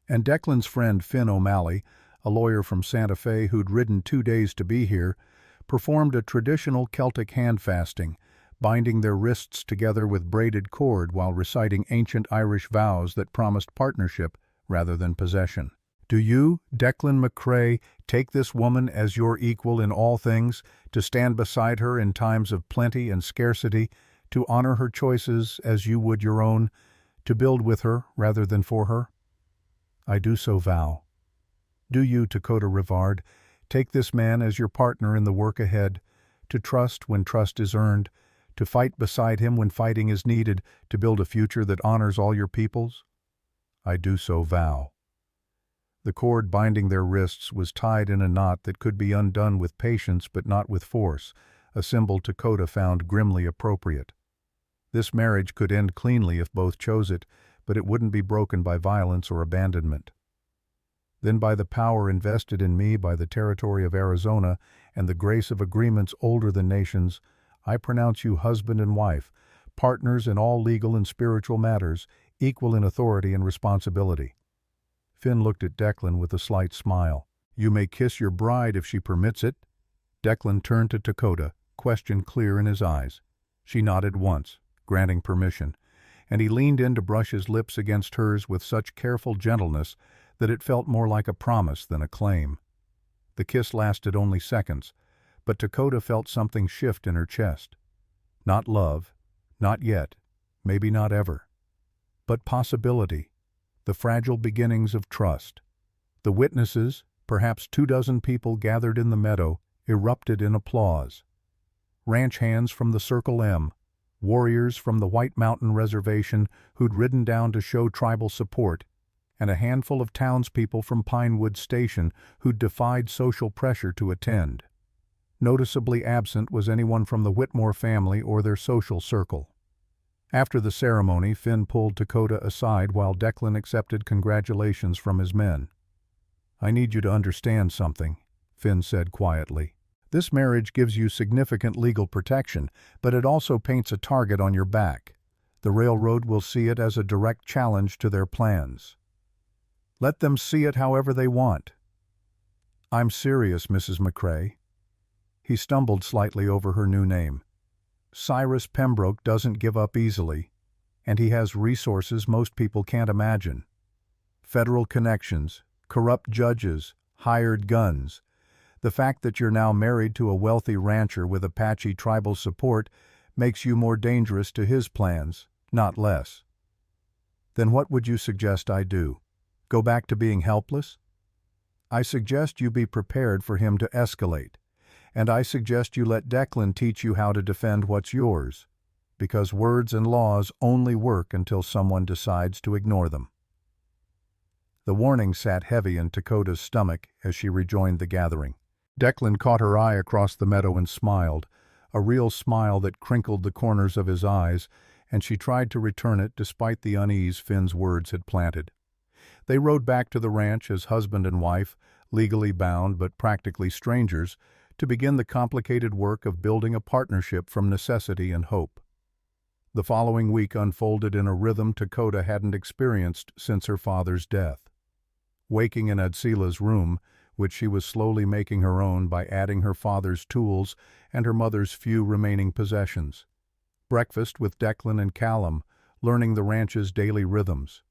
And Declan's friend Finn O'Malley, a lawyer from Santa Fe who'd ridden 2 days to be here, performed a traditional Celtic hand fasting, binding their wrists together with braided cord while reciting ancient Irish vows that promised partnership rather than possession. Do you, Declan McCrae, take this woman as your equal in all things, to stand beside her in times of plenty and scarcity, to honor her choices as you would your own, to build with her rather than for her? I do so vow. Do you, Dakota Rivard, take this man as your partner in the work ahead, to trust when trust is earned, to fight beside him when fighting is needed, to build a future that honors all your peoples? I do so vow. The cord binding their wrists was tied in a knot that could be undone with patience but not with force, a symbol Dakota found grimly appropriate. This marriage could end cleanly if both chose it, but it wouldn't be broken by violence or abandonment. Then by the power invested in me by the territory of Arizona and the grace of agreements older than nations, I pronounce you husband and wife, partners in all legal and spiritual matters, equal in authority and responsibility." Finn looked at Declan with a slight smile. "You may kiss your bride if she permits it." Declan turned to Dakota, question clear in his eyes. She nodded once, granting permission, and he leaned in to brush his lips against hers with such careful gentleness that it felt more like a promise than a claim. The kiss lasted only seconds, but Dakota felt something shift in her chest. Not love, not yet, maybe not ever, but possibility, the fragile beginnings of trust. The witnesses, perhaps 24 people gathered in the meadow, erupted in applause. Ranch hands from the Circle M, warriors from the White Mountain Reservation who'd ridden down to show tribal support, and a handful of townspeople from Pinewood Station who'd defied social pressure to attend. Noticeably absent was anyone from the Whitmore family or their social circle. After the ceremony, Finn pulled Dakota aside while Declan accepted congratulations from his men. "I need you to understand something," Finn said quietly. "This marriage gives you significant legal protection, but it also paints a target on your back. The railroad will see it as a direct challenge to their plans. Let them see it however they want." "I'm serious, Mrs. McCrae." He stumbled slightly over her new name. "Cyrus Pembroke doesn't give up easily, and he has resources most people can't imagine. Federal connections, corrupt judges, hired guns. The fact that you're now married to a wealthy rancher with Apache tribal support makes you more dangerous to his plans, not less. Then what would you suggest I do? Go back to being helpless? I suggest you be prepared for him to escalate, and I suggest you let Declan teach you how to defend what's yours, because words and laws only work until someone decides to ignore them." The warning sat heavy in Dakota's stomach as she rejoined the gathering. Declan caught her eye across the meadow and smiled, a real smile that crinkled the corners of his eyes, and she tried to return it despite the unease Finn's words had planted. They rode back to the ranch as husband and wife, legally bound but practically strangers, to begin the complicated work of building a partnership from necessity and hope. The following week unfolded in a rhythm Dakota hadn't experienced since her father's death. Waking in Adsila's room, which she was slowly making her own by adding her father's tools and her mother's few remaining possessions. Breakfast with Declan and Callum, learning the ranch's daily rhythms.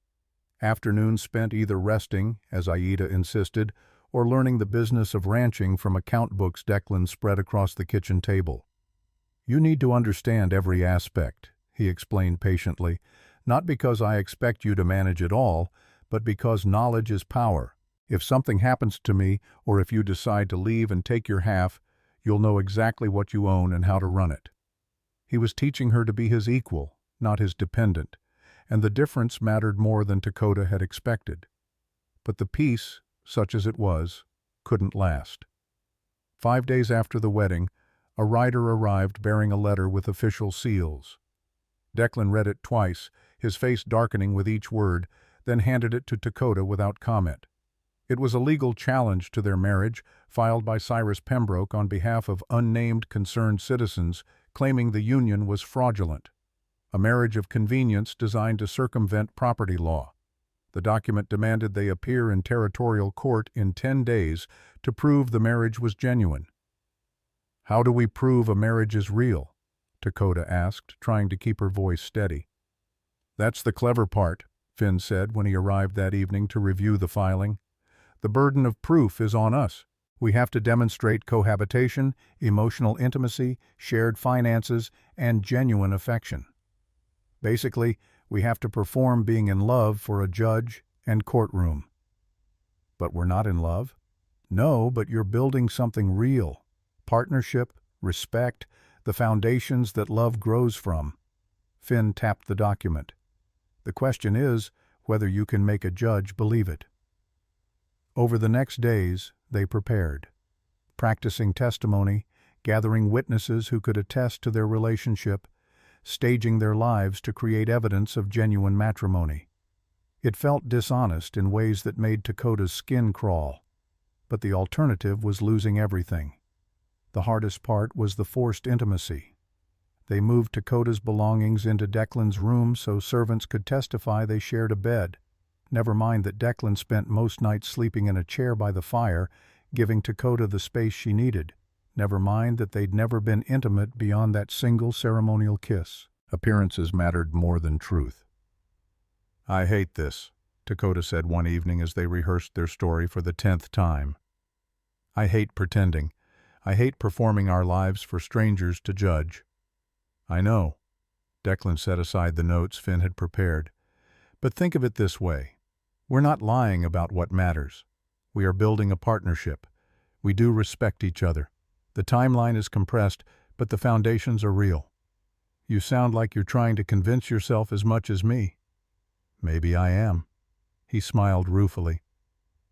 Afternoons spent either resting, as Aida insisted, or learning the business of ranching from account books Declan spread across the kitchen table. "You need to understand every aspect," he explained patiently, "not because I expect you to manage it all, but because knowledge is power. If something happens to me, or if you decide to leave and take your half, you'll know exactly what you own and how to run it." He was teaching her to be his equal, not his dependent, and the difference mattered more than Dakota had expected. But the peace, such as it was, couldn't last. 5 days after the wedding, a rider arrived bearing a letter with official seals. Declan read it twice, his face darkening with each word, then handed it to Dakota without comment. It was a legal challenge to their marriage, filed by Cyrus Pembroke on behalf of unnamed concerned citizens, claiming the union was fraudulent. A marriage of convenience designed to circumvent property law. The document demanded they appear in territorial court in 10 days to prove the marriage was genuine. "How do we prove a marriage is real?" Dakota asked, trying to keep her voice steady. "That's the clever part," Finn said when he arrived that evening to review the filing. "The burden of proof is on us. We have to demonstrate cohabitation, emotional intimacy, shared finances, and genuine affection. Basically, we have to perform being in love for a judge and courtroom." "But we're not in love?" "No, but you're building something real. Partnership, respect, the foundations that love grows from." Finn tapped the document. "The question is whether you can make a judge believe it." Over the next days, they prepared, practicing testimony, gathering witnesses who could attest to their relationship, staging their lives to create evidence of genuine matrimony. It felt dishonest in ways that made Dakota's skin crawl. But the alternative was losing everything. The hardest part was the forced intimacy. They moved Dakota's belongings into Declan's room so servants could testify they shared a bed. Never mind that Declan spent most nights sleeping in a chair by the fire, giving Dakota the space she needed. Never mind that they'd never been intimate beyond that single ceremonial kiss. Appearances mattered more than truth. "I hate this," Dakota said one evening as they rehearsed their story for the 10th time. "I hate pretending. I hate performing our lives for strangers to judge." "I know." Declan set aside the notes Finn had prepared. "But think of it this way. We're not lying about what matters. We are building a partnership. We do respect each other. The timeline is compressed, but the foundations are real." "You sound like you're trying to convince yourself as much as me." "Maybe I am." He smiled ruefully.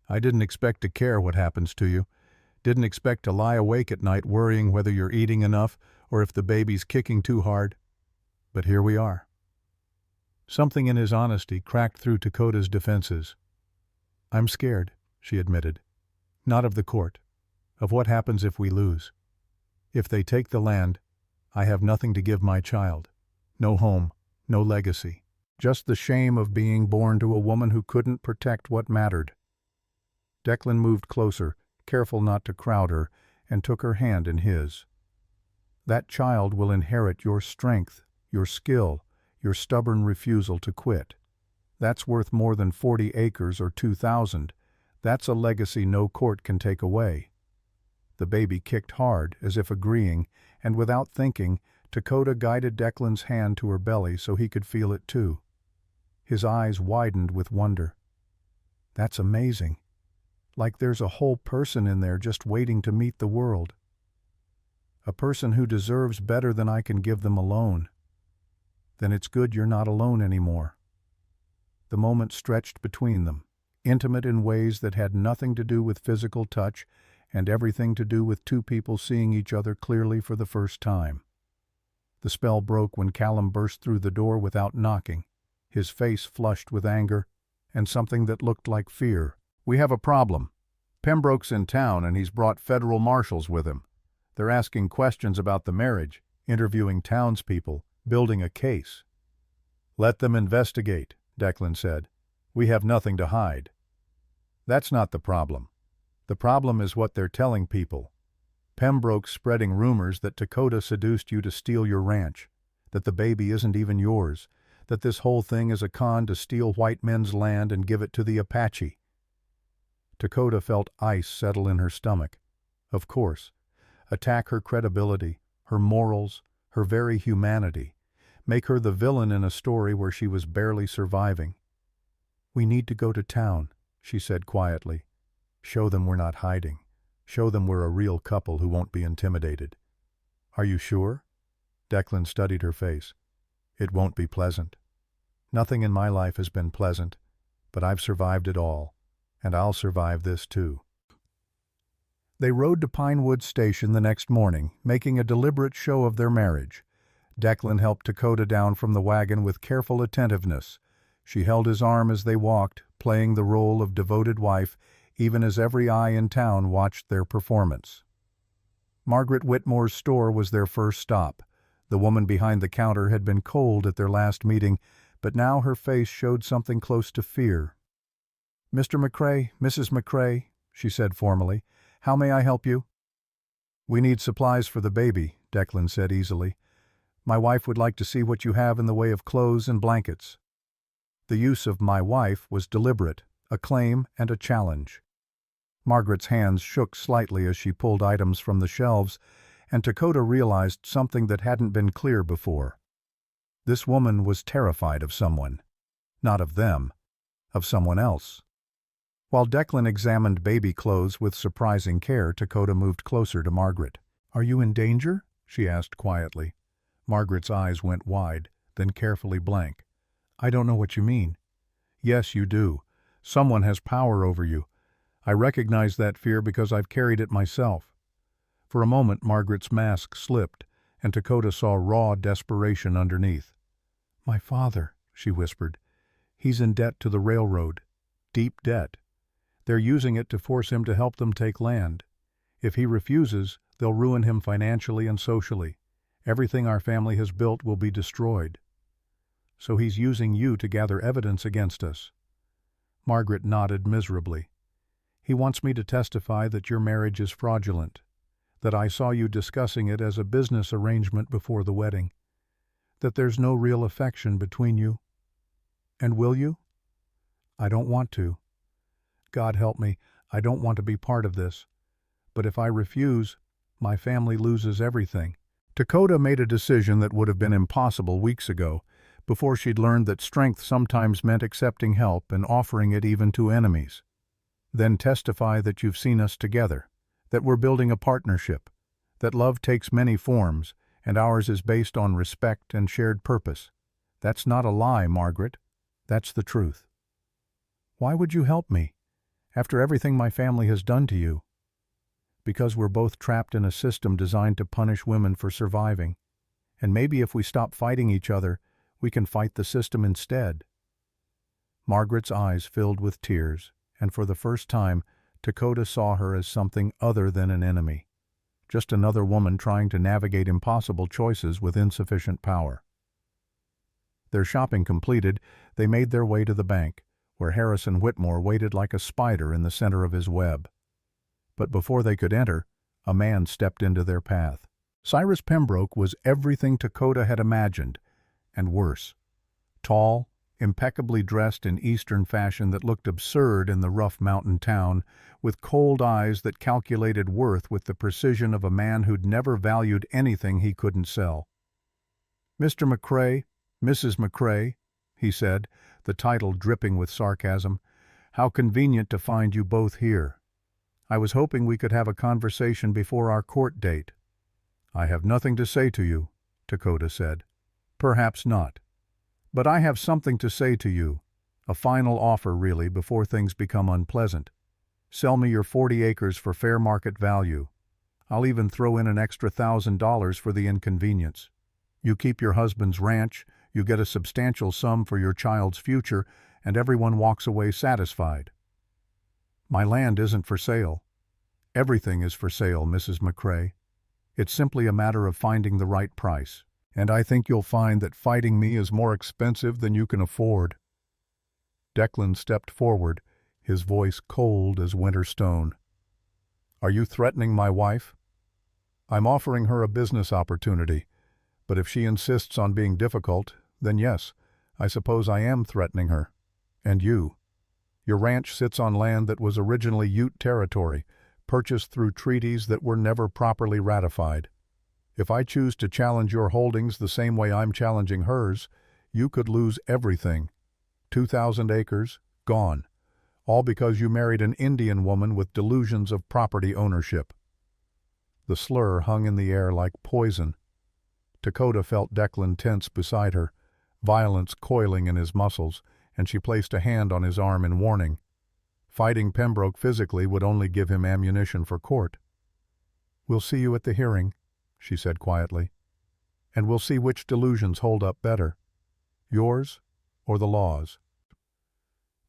"I didn't expect to care what happens to you. Didn't expect to lie awake at night worrying whether you're eating enough or if the baby's kicking too hard. But here we are." Something in his honesty cracked through Dakota's defenses. "I'm scared," she admitted. "Not of the court. Of what happens if we lose. If they take the land, I have nothing to give my child. No home, no legacy. Just the shame of being born to a woman who couldn't protect what mattered." Declan moved closer, careful not to crowd her, and took her hand in his. "That child will inherit your strength, your skill, your stubborn refusal to quit. That's worth more than 40 acres or 2,000. That's a legacy no court can take away." The baby kicked hard, as if agreeing, and without thinking, Dakota guided Declan's hand to her belly so he could feel it too. His eyes widened with wonder. "That's amazing. Like there's a whole person in there just waiting to meet the world. A person who deserves better than I can give them alone. Then it's good you're not alone anymore." The moment stretched between them, intimate in ways that had nothing to do with physical touch and everything to do with two people seeing each other clearly for the first time. The spell broke when Callum burst through the door without knocking, his face flushed with anger and something that looked like fear. "We have a problem. Pembroke's in town and he's brought federal marshals with him. They're asking questions about the marriage, interviewing townspeople, building a case." "Let them investigate," Declan said. "We have nothing to hide." "That's not the problem. The problem is what they're telling people. Pembroke's spreading rumors that Dakota seduced you to steal your ranch, that the baby isn't even yours, that this whole thing is a con to steal white men's land and give it to the Apache." Dakota felt ice settle in her stomach. Of course. Attack her credibility, her morals, her very humanity. Make her the villain in a story where she was barely surviving. "We need to go to town," she said quietly. "Show them we're not hiding. Show them we're a real couple who won't be intimidated." "Are you sure?" Declan studied her face. "It won't be pleasant. Nothing in my life has been pleasant, but I've survived it all, and I'll survive this too." They rode to Pinewood Station the next morning, making a deliberate show of their marriage. Declan helped Dakota down from the wagon with careful attentiveness. She held his arm as they walked, playing the role of devoted wife, even as every eye in town watched their performance. Margaret Whitmore's store was their first stop. The woman behind the counter had been cold at their last meeting, but now her face showed something close to fear. "Mr. McCrae, Mrs. McCrae," she said formally, "how may I help you?" "We need supplies for the baby," Declan said easily. "My wife would like to see what you have in the way of clothes and blankets." The use of "my wife" was deliberate, a claim and a challenge. Margaret's hands shook slightly as she pulled items from the shelves, and Dakota realized something that hadn't been clear before. This woman was terrified of someone. Not of them, of someone else. While Declan examined baby clothes with surprising care, Dakota moved closer to Margaret. "Are you in danger?" she asked quietly. Margaret's eyes went wide, then carefully blank. "I don't know what you mean." "Yes, you do. Someone has power over you. I recognize that fear because I've carried it myself." For a moment Margaret's mask slipped, and Dakota saw raw desperation underneath. "My father," she whispered. He's in debt to the railroad. Deep debt. They're using it to force him to help them take land. If he refuses, they'll ruin him financially and socially. Everything our family has built will be destroyed. So he's using you to gather evidence against us." Margaret nodded miserably. "He wants me to testify that your marriage is fraudulent, that I saw you discussing it as a business arrangement before the wedding, that there's no real affection between you. And will you?" "I don't want to. God help me, I don't want to be part of this. But if I refuse, my family loses everything." Dakota made a decision that would have been impossible weeks ago, before she'd learned that strength sometimes meant accepting help and offering it even to enemies. "Then testify that you've seen us together, that we're building a partnership, that love takes many forms, and ours is based on respect and shared purpose. That's not a lie, Margaret. That's the truth." "Why would you help me, after everything my family has done to you?" "Because we're both trapped in a system designed to punish women for surviving. And maybe if we stop fighting each other, we can fight the system instead." Margaret's eyes filled with tears, and for the first time, Dakota saw her as something other than an enemy. Just another woman trying to navigate impossible choices with insufficient power. Their shopping completed, they made their way to the bank, where Harrison Whitmore waited like a spider in the center of his web. But before they could enter, a man stepped into their path. Cyrus Pembroke was everything Dakota had imagined, and worse. Tall, impeccably dressed in Eastern fashion that looked absurd in the rough mountain town, with cold eyes that calculated worth with the precision of a man who'd never valued anything he couldn't sell. "Mr. McCrae, Mrs. McCrae," he said, the title dripping with sarcasm, "how convenient to find you both here. I was hoping we could have a conversation before our court date." "I have nothing to say to you," Dakota said. "Perhaps not. But I have something to say to you. A final offer, really, before things become unpleasant. Sell me your 40 acres for fair market value. I'll even throw in an extra $1,000 for the inconvenience. You keep your husband's ranch, you get a substantial sum for your child's future, and everyone walks away satisfied." "My land isn't for sale. Everything is for sale, Mrs. McCrae. It's simply a matter of finding the right price. And I think you'll find that fighting me is more expensive than you can afford." Declan stepped forward, his voice cold as winter stone. "Are you threatening my wife?" "I'm offering her a business opportunity, but if she insists on being difficult, then yes, I suppose I am threatening her. And you. Your ranch sits on land that was originally Ute territory, purchased through treaties that were never properly ratified. If I choose to challenge your holdings the same way I'm challenging hers, you could lose everything. 2,000 acres, gone. All because you married an Indian woman with delusions of property ownership." The slur hung in the air like poison. Dakota felt Declan tense beside her, violence coiling in his muscles, and she placed a hand on his arm in warning. Fighting Pembroke physically would only give him ammunition for court. "We'll see you at the hearing," she said quietly, "and we'll see which delusions hold up better, yours or the law's."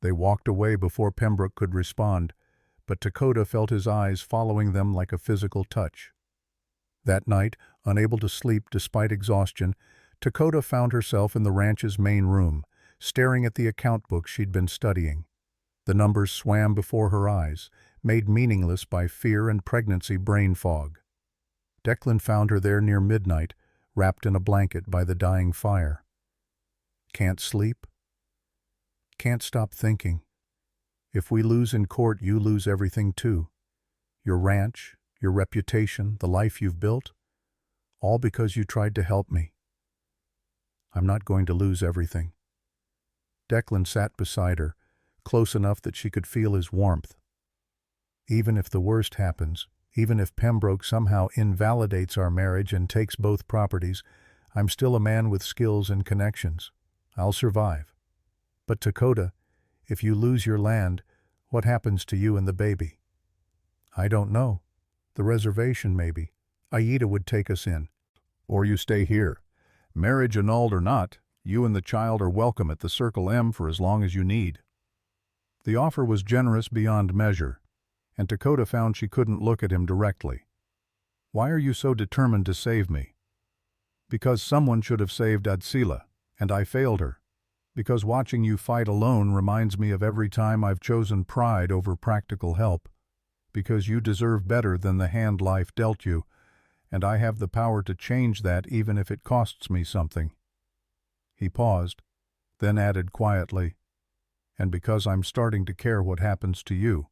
They walked away before Pembroke could respond, but Dakota felt his eyes following them like a physical touch. That night, unable to sleep despite exhaustion, Dakota found herself in the ranch's main room, staring at the account book she'd been studying. The numbers swam before her eyes, made meaningless by fear and pregnancy brain fog. Declan found her there near midnight, wrapped in a blanket by the dying fire. "Can't sleep? Can't stop thinking. If we lose in court, you lose everything too. Your ranch, your reputation, the life you've built, all because you tried to help me. I'm not going to lose everything." Declan sat beside her, close enough that she could feel his warmth. "Even if the worst happens, even if Pembroke somehow invalidates our marriage and takes both properties, I'm still a man with skills and connections. I'll survive. But Dakota, if you lose your land, what happens to you and the baby?" "I don't know. The reservation, maybe. Aida would take us in. Or you stay here. Marriage annulled or not, You and the child are welcome at the Circle M for as long as you need." The offer was generous beyond measure, and Dakota found she couldn't look at him directly. "Why are you so determined to save me?" "Because someone should have saved Adsila, and I failed her. Because watching you fight alone reminds me of every time I've chosen pride over practical help. Because you deserve better than the hand life dealt you, and I have the power to change that even if it costs me something." He paused, then added quietly, "And because I'm starting to care what happens to you,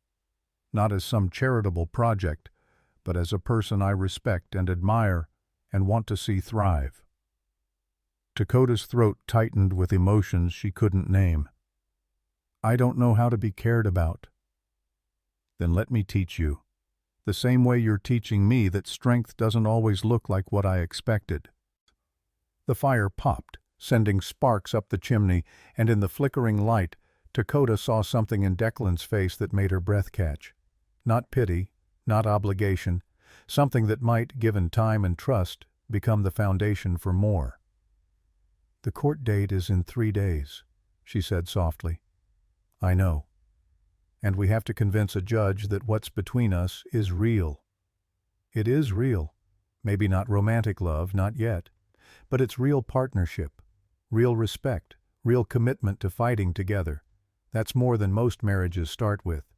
not as some charitable project, but as a person I respect and admire and want to see thrive." Dakota's throat tightened with emotions she couldn't name. "I don't know how to be cared about." "Then let me teach you. The same way you're teaching me that strength doesn't always look like what I expected." The fire popped, sending sparks up the chimney, and in the flickering light, Dakota saw something in Declan's face that made her breath catch. Not pity, not obligation, something that might, given time and trust, become the foundation for more. "The court date is in 3 days," she said softly. "I know. And we have to convince a judge that what's between us is real." "It is real. Maybe not romantic love, not yet. But it's real partnership, real respect, real commitment to fighting together. That's more than most marriages start with."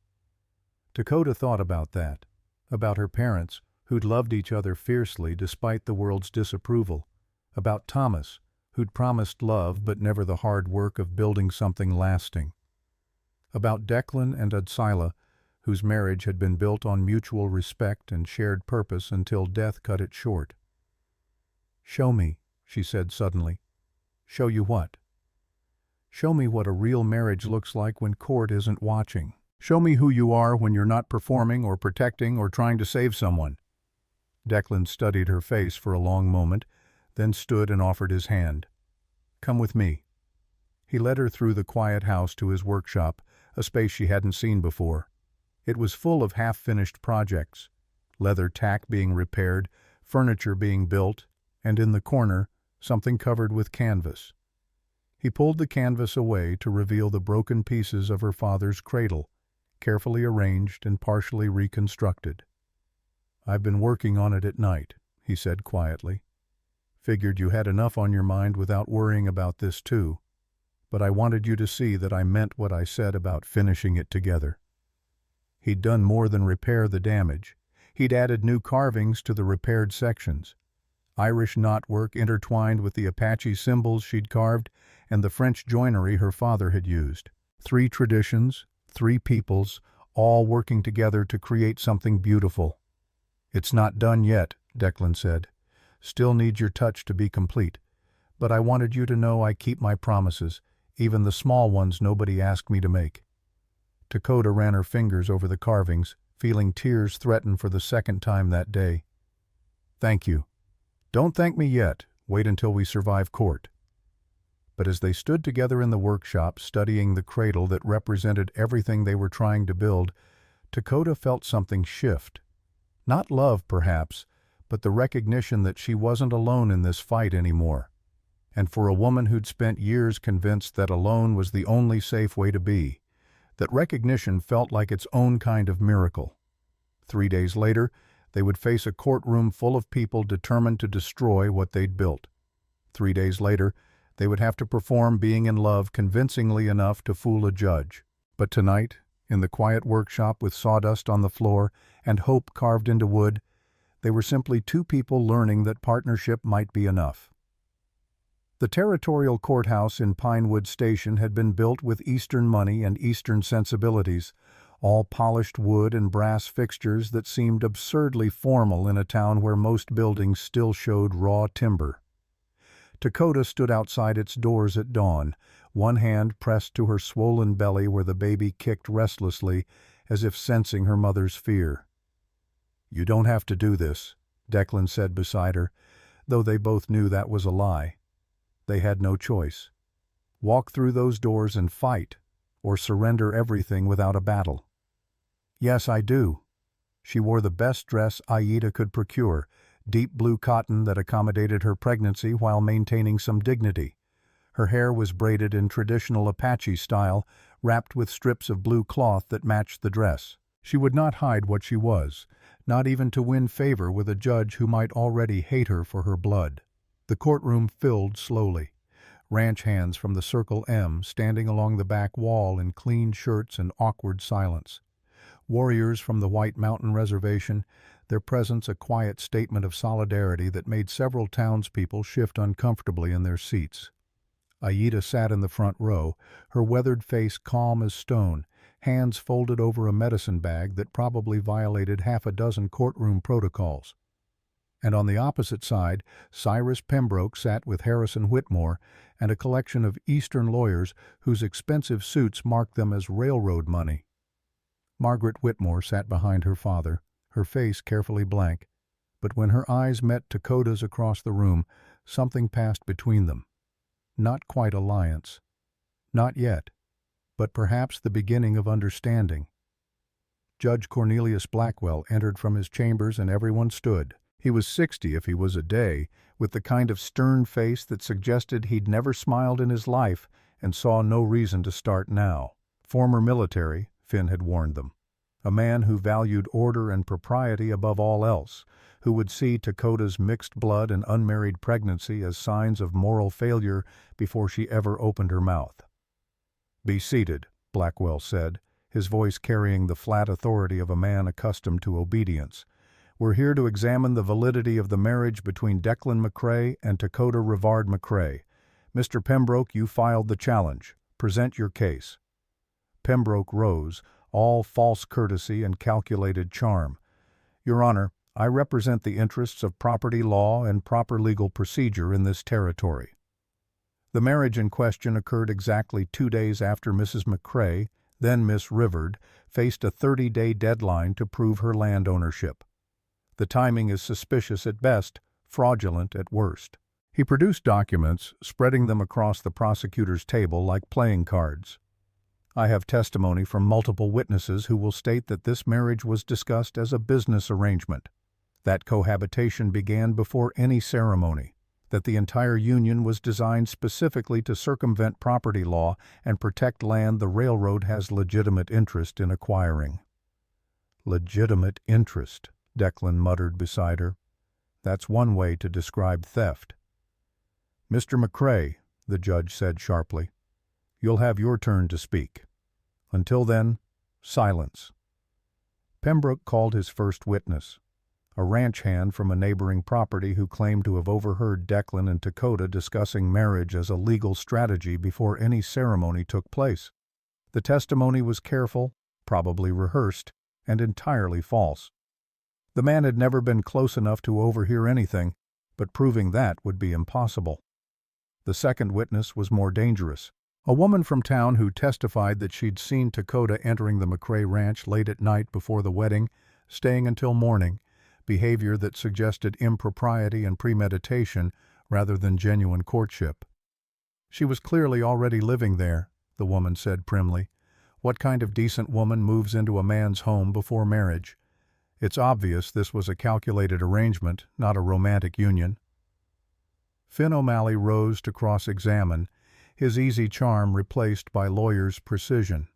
Dakota thought about that, about her parents, who'd loved each other fiercely despite the world's disapproval, about Thomas, who'd promised love but never the hard work of building something lasting, about Declan and Adsila, whose marriage had been built on mutual respect and shared purpose until death cut it short. "Show me," she said suddenly. "Show you what?" "Show me what a real marriage looks like when court isn't watching. Show me who you are when you're not performing or protecting or trying to save someone." Declan studied her face for a long moment, then stood and offered his hand. "Come with me." He led her through the quiet house to his workshop, a space she hadn't seen before. It was full of half-finished projects, leather tack being repaired, furniture being built, and in the corner, something covered with canvas. He pulled the canvas away to reveal the broken pieces of her father's cradle, carefully arranged and partially reconstructed. "I've been working on it at night," he said quietly. "Figured you had enough on your mind without worrying about this too. But I wanted you to see that I meant what I said about finishing it together." He'd done more than repair the damage. He'd added new carvings to the repaired sections. Irish knotwork intertwined with the Apache symbols she'd carved and the French joinery her father had used. 3 traditions, 3 peoples, all working together to create something beautiful. "It's not done yet," Declan said. "Still needs your touch to be complete. But I wanted you to know I keep my promises, even the small ones nobody asked me to make." Dakota ran her fingers over the carvings, feeling tears threaten for the second time that day. "Thank you. Don't thank me yet. Wait until we survive court." But as they stood together in the workshop studying the cradle that represented everything they were trying to build, Dakota felt something shift. Not love, perhaps, but the recognition that she wasn't alone in this fight anymore. And for a woman who'd spent years convinced that alone was the only safe way to be, that recognition felt like its own kind of miracle. 3 days later, they would face a courtroom full of people determined to destroy what they'd built. 3 days later, they would have to perform being in love convincingly enough to fool a judge. But tonight, in the quiet workshop with sawdust on the floor and hope carved into wood, they were simply 2 people learning that partnership might be enough. The territorial courthouse in Pinewood Station had been built with Eastern money and Eastern sensibilities, all polished wood and brass fixtures that seemed absurdly formal in a town where most buildings still showed raw timber. Dakota stood outside its doors at dawn, one hand pressed to her swollen belly where the baby kicked restlessly, as if sensing her mother's fear. "You don't have to do this," Declan said beside her, though they both knew that was a lie. They had no choice. Walk through those doors and fight, or surrender everything without a battle. "Yes, I do." She wore the best dress Aida could procure, deep blue cotton that accommodated her pregnancy while maintaining some dignity. Her hair was braided in traditional Apache style, wrapped with strips of blue cloth that matched the dress. She would not hide what she was, not even to win favor with a judge who might already hate her for her blood. The courtroom filled slowly. Ranch hands from the Circle M standing along the back wall in clean shirts and awkward silence. Warriors from the White Mountain Reservation, their presence a quiet statement of solidarity that made several townspeople shift uncomfortably in their seats. Aida sat in the front row, her weathered face calm as stone, hands folded over a medicine bag that probably violated half a dozen courtroom protocols. And on the opposite side, Cyrus Pembroke sat with Harrison Whitmore and a collection of Eastern lawyers whose expensive suits marked them as railroad money. Margaret Whitmore sat behind her father, her face carefully blank, but when her eyes met Dakota's across the room, something passed between them. Not quite alliance. Not yet, but perhaps the beginning of understanding. Judge Cornelius Blackwell entered from his chambers and everyone stood. He was 60 if he was a day, with the kind of stern face that suggested he'd never smiled in his life and saw no reason to start now. Former military, Finn had warned them. A man who valued order and propriety above all else, who would see Dakota's mixed blood and unmarried pregnancy as signs of moral failure before she ever opened her mouth. "Be seated," Blackwell said, his voice carrying the flat authority of a man accustomed to obedience. "We're here to examine the validity of the marriage between Declan McCrae and Dakota Rivard McCrae. Mr. Pembroke, you filed the challenge. Present your case." Pembroke rose, all false courtesy and calculated charm. "Your Honor, I represent the interests of property law and proper legal procedure in this territory." The marriage in question occurred exactly 2 days after Mrs. McCrae, then Miss Rivard, faced a 30-day deadline to prove her land ownership. The timing is suspicious at best, fraudulent at worst. He produced documents, spreading them across the prosecutor's table like playing cards. "I have testimony from multiple witnesses who will state that this marriage was discussed as a business arrangement, that cohabitation began before any ceremony, that the entire union was designed specifically to circumvent property law and protect land the railroad has legitimate interest in acquiring." "Legitimate interest," Declan muttered beside her. "That's one way to describe theft." "Mr. McCrae," the judge said sharply, "you'll have your turn to speak. Until then, silence." Pembroke called his first witness, a ranch hand from a neighboring property who claimed to have overheard Declan and Dakota discussing marriage as a legal strategy before any ceremony took place. The testimony was careful, probably rehearsed, and entirely false. The man had never been close enough to overhear anything, but proving that would be impossible. The second witness was more dangerous. A woman from town who testified that she'd seen Dakota entering the McCrae ranch late at night before the wedding, staying until morning, behavior that suggested impropriety and premeditation rather than genuine courtship. "She was clearly already living there," the woman said primly. "What kind of decent woman moves into a man's home before marriage? It's obvious this was a calculated arrangement, not a romantic union." Finn O'Malley rose to cross-examine, his easy charm replaced by lawyer's precision.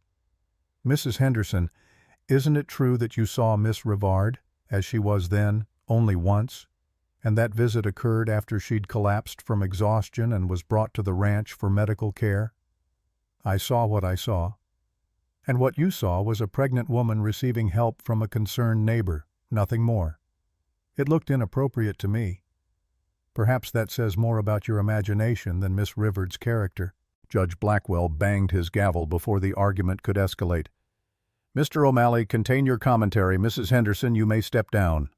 "Mrs. Henderson, isn't it true that you saw Miss Rivard, as she was then, only once, and that visit occurred after she'd collapsed from exhaustion and was brought to the ranch for medical care?" "I saw what I saw." "And what you saw was a pregnant woman receiving help from a concerned neighbor, nothing more. It looked inappropriate to me." "Perhaps that says more about your imagination than Miss Rivard's character." Judge Blackwell banged his gavel before the argument could escalate. "Mr. O'Malley, contain your commentary. Mrs. Henderson, you may step down."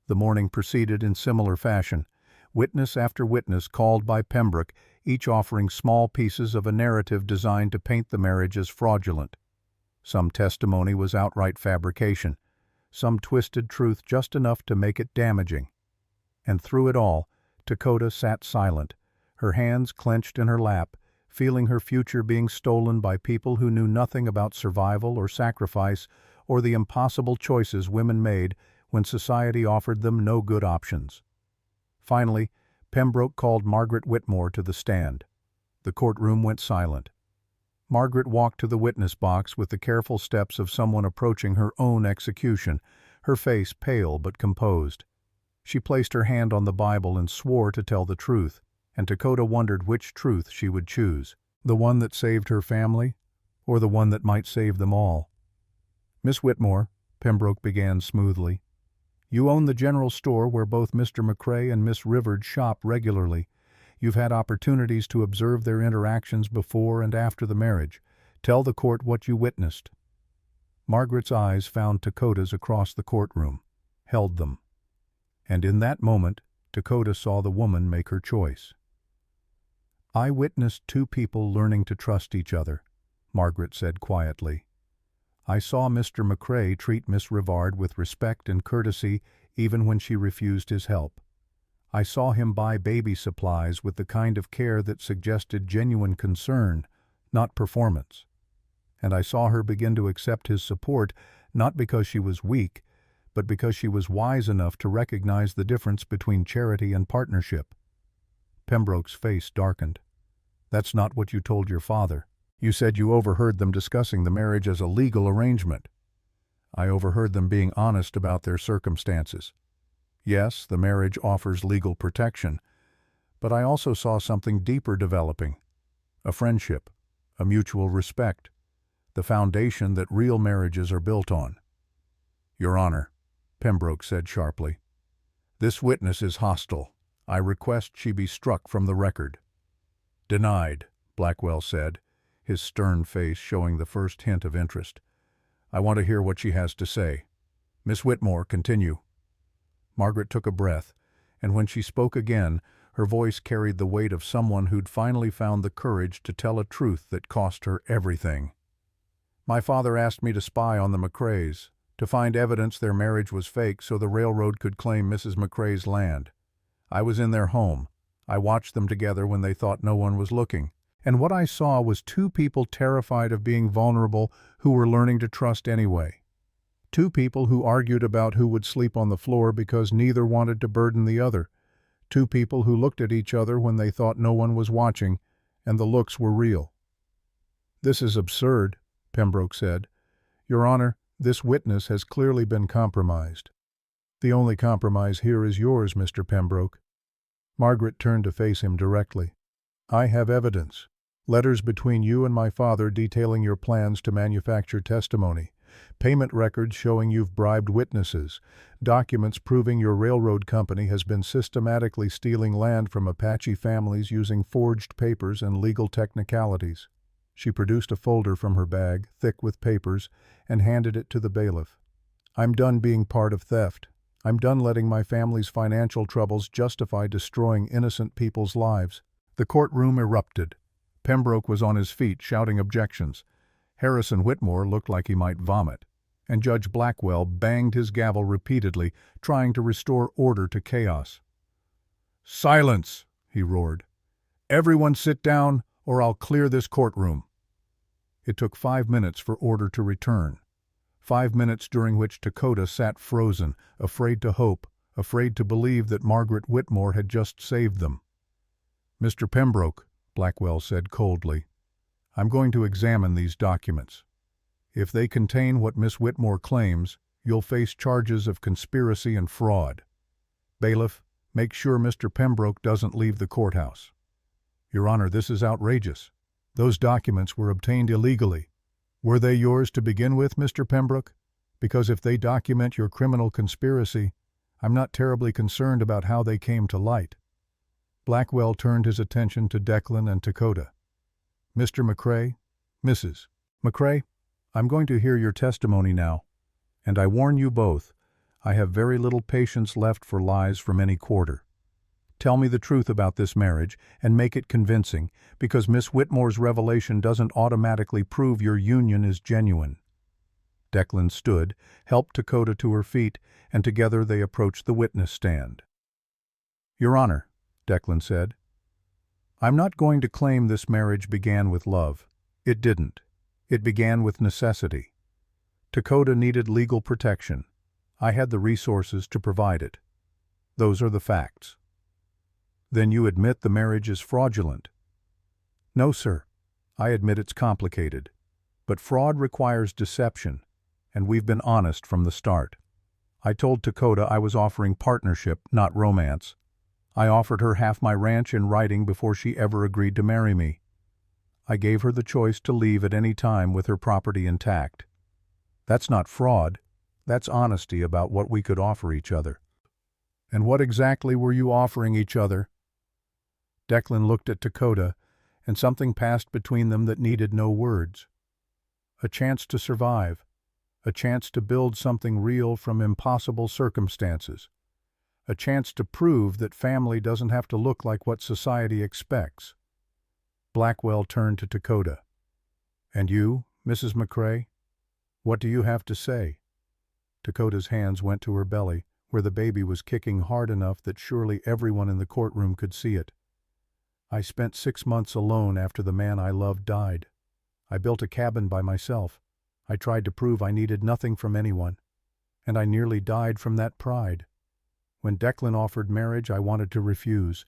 The morning proceeded in similar fashion, witness after witness called by Pembroke, each offering small pieces of a narrative designed to paint the marriage as fraudulent. Some testimony was outright fabrication, some twisted truth just enough to make it damaging. And through it all, Dakota sat silent, her hands clenched in her lap, feeling her future being stolen by people who knew nothing about survival or sacrifice or the impossible choices women made when society offered them no good options. Finally, Pembroke called Margaret Whitmore to the stand. The courtroom went silent. Margaret walked to the witness box with the careful steps of someone approaching her own execution, her face pale but composed. She placed her hand on the Bible and swore to tell the truth, and Dakota wondered which truth she would choose, the one that saved her family, or the one that might save them all. "Miss Whitmore," Pembroke began smoothly, "you own the general store where both Mr. McCrae and Miss Rivard shop regularly. You've had opportunities to observe their interactions before and after the marriage. Tell the court what you witnessed." Margaret's eyes found Dakota's across the courtroom, held them. And in that moment, Dakota saw the woman make her choice. "I witnessed two people learning to trust each other," Margaret said quietly. "I saw Mr. McCrae treat Miss Rivard with respect and courtesy even when she refused his help. I saw him buy baby supplies with the kind of care that suggested genuine concern, not performance. And I saw her begin to accept his support, not because she was weak, but because she was wise enough to recognize the difference between charity and partnership." Pembroke's face darkened. "That's not what you told your father. You said you overheard them discussing the marriage as a legal arrangement." "I overheard them being honest about their circumstances. Yes, the marriage offers legal protection, but I also saw something deeper developing. A friendship, a mutual respect, the foundation that real marriages are built on." "Your Honor," Pembroke said sharply, "this witness is hostile. I request she be struck from the record." "Denied," Blackwell said, his stern face showing the first hint of interest. "I want to hear what she has to say. Miss Whitmore, continue." Margaret took a breath, and when she spoke again, her voice carried the weight of someone who'd finally found the courage to tell a truth that cost her everything. "My father asked me to spy on the McCraes, to find evidence their marriage was fake so the railroad could claim Mrs. McCrae's land. I was in their home. I watched them together when they thought no one was looking. And what I saw was two people terrified of being vulnerable who were learning to trust anyway. Two people who argued about who would sleep on the floor because neither wanted to burden the other. Two people who looked at each other when they thought no one was watching, and the looks were real." "This is absurd," Pembroke said. "Your Honor, this witness has clearly been compromised." "The only compromise here is yours, Mr. Pembroke." Margaret turned to face him directly. "I have evidence. Letters between you and my father detailing your plans to manufacture testimony. Payment records showing you've bribed witnesses. Documents proving your railroad company has been systematically stealing land from Apache families using forged papers and legal technicalities." She produced a folder from her bag, thick with papers, and handed it to the bailiff. "I'm done being part of theft. I'm done letting my family's financial troubles justify destroying innocent people's lives." The courtroom erupted. Pembroke was on his feet, shouting objections. Harrison Whitmore looked like he might vomit, and Judge Blackwell banged his gavel repeatedly, trying to restore order to chaos. "Silence!" he roared. "Everyone sit down, or I'll clear this courtroom." It took 5 minutes for order to return. 5 minutes during which Dakota sat frozen, afraid to hope, afraid to believe that Margaret Whitmore had just saved them. "Mr. Pembroke," Blackwell said coldly, "I'm going to examine these documents. If they contain what Miss Whitmore claims, you'll face charges of conspiracy and fraud. Bailiff, make sure Mr. Pembroke doesn't leave the courthouse." "Your Honor, this is outrageous. Those documents were obtained illegally." "Were they yours to begin with, Mr. Pembroke? Because if they document your criminal conspiracy, I'm not terribly concerned about how they came to light." Blackwell turned his attention to Declan and Dakota. "Mr. McCrae, Mrs. McCrae, I'm going to hear your testimony now. And I warn you both, I have very little patience left for lies from any quarter. Tell me the truth about this marriage, and make it convincing, because Miss Whitmore's revelation doesn't automatically prove your union is genuine." Declan stood, helped Dakota to her feet, and together they approached the witness stand. "Your Honor," Declan said, "I'm not going to claim this marriage began with love. It didn't. It began with necessity. Dakota needed legal protection. I had the resources to provide it. Those are the facts." "Then you admit the marriage is fraudulent?" No, sir. I admit it's complicated. But fraud requires deception, and we've been honest from the start. I told Dakota I was offering partnership, not romance. I offered her half my ranch in writing before she ever agreed to marry me. I gave her the choice to leave at any time with her property intact. That's not fraud. That's honesty about what we could offer each other. And what exactly were you offering each other? Declan looked at Dakota, and something passed between them that needed no words. A chance to survive. A chance to build something real from impossible circumstances. A chance to prove that family doesn't have to look like what society expects. Blackwell turned to Dakota. And you, Mrs. McCrae? What do you have to say? Dakota's hands went to her belly, where the baby was kicking hard enough that surely everyone in the courtroom could see it. I spent 6 months alone after the man I loved died. I built a cabin by myself. I tried to prove I needed nothing from anyone. And I nearly died from that pride. When Declan offered marriage, I wanted to refuse.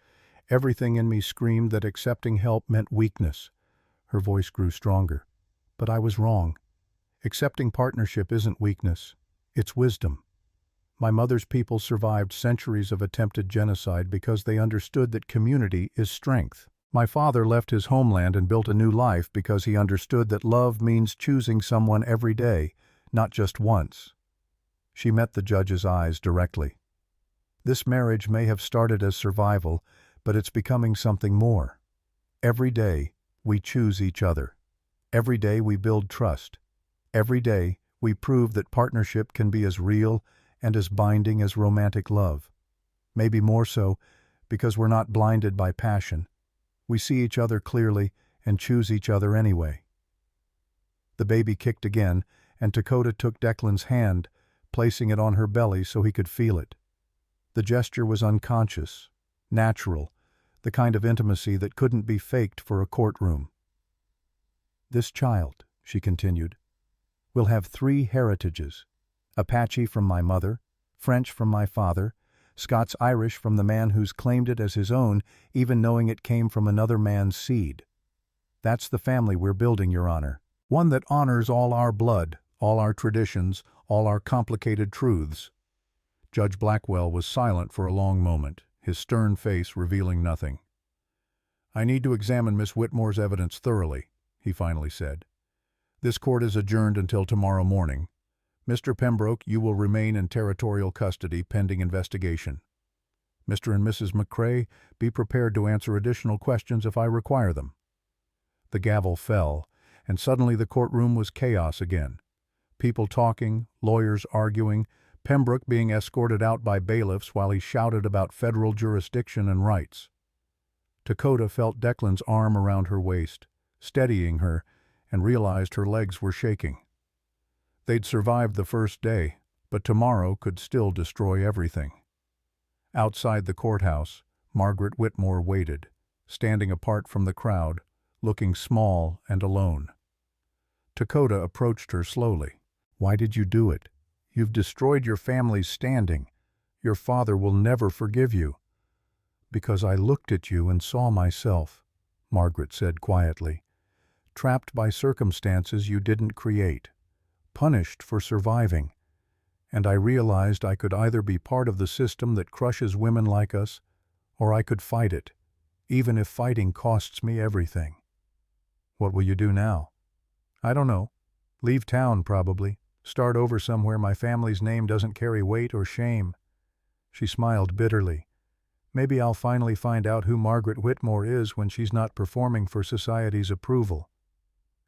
Everything in me screamed that accepting help meant weakness. Her voice grew stronger. But I was wrong. Accepting partnership isn't weakness. It's wisdom. My mother's people survived centuries of attempted genocide because they understood that community is strength. My father left his homeland and built a new life because he understood that love means choosing someone every day, not just once. She met the judge's eyes directly. This marriage may have started as survival, but it's becoming something more. Every day, we choose each other. Every day we build trust. Every day, we prove that partnership can be as real and as binding as romantic love. Maybe more so, because we're not blinded by passion. We see each other clearly and choose each other anyway. The baby kicked again, and Dakota took Declan's hand, placing it on her belly so he could feel it. The gesture was unconscious, natural, the kind of intimacy that couldn't be faked for a courtroom. This child, she continued, will have 3 heritages: Apache from my mother, French from my father, Scots-Irish from the man who's claimed it as his own, even knowing it came from another man's seed. That's the family we're building, Your Honor. One that honors all our blood, all our traditions, all our complicated truths. Judge Blackwell was silent for a long moment, his stern face revealing nothing. I need to examine Miss Whitmore's evidence thoroughly, he finally said. This court is adjourned until tomorrow morning. Mr. Pembroke, you will remain in territorial custody pending investigation. Mr. and Mrs. McCrae, be prepared to answer additional questions if I require them. The gavel fell, and suddenly the courtroom was chaos again. People talking, lawyers arguing, Pembroke being escorted out by bailiffs while he shouted about federal jurisdiction and rights. Dakota felt Declan's arm around her waist, steadying her, and realized her legs were shaking. They'd survived the first day, but tomorrow could still destroy everything. Outside the courthouse, Margaret Whitmore waited, standing apart from the crowd, looking small and alone. Dakota approached her slowly. Why did you do it? You've destroyed your family's standing. Your father will never forgive you. Because I looked at you and saw myself, Margaret said quietly. Trapped by circumstances you didn't create. Punished for surviving. And I realized I could either be part of the system that crushes women like us, or I could fight it, even if fighting costs me everything. What will you do now? I don't know. Leave town, probably. Start over somewhere my family's name doesn't carry weight or shame. She smiled bitterly. Maybe I'll finally find out who Margaret Whitmore is when she's not performing for society's approval.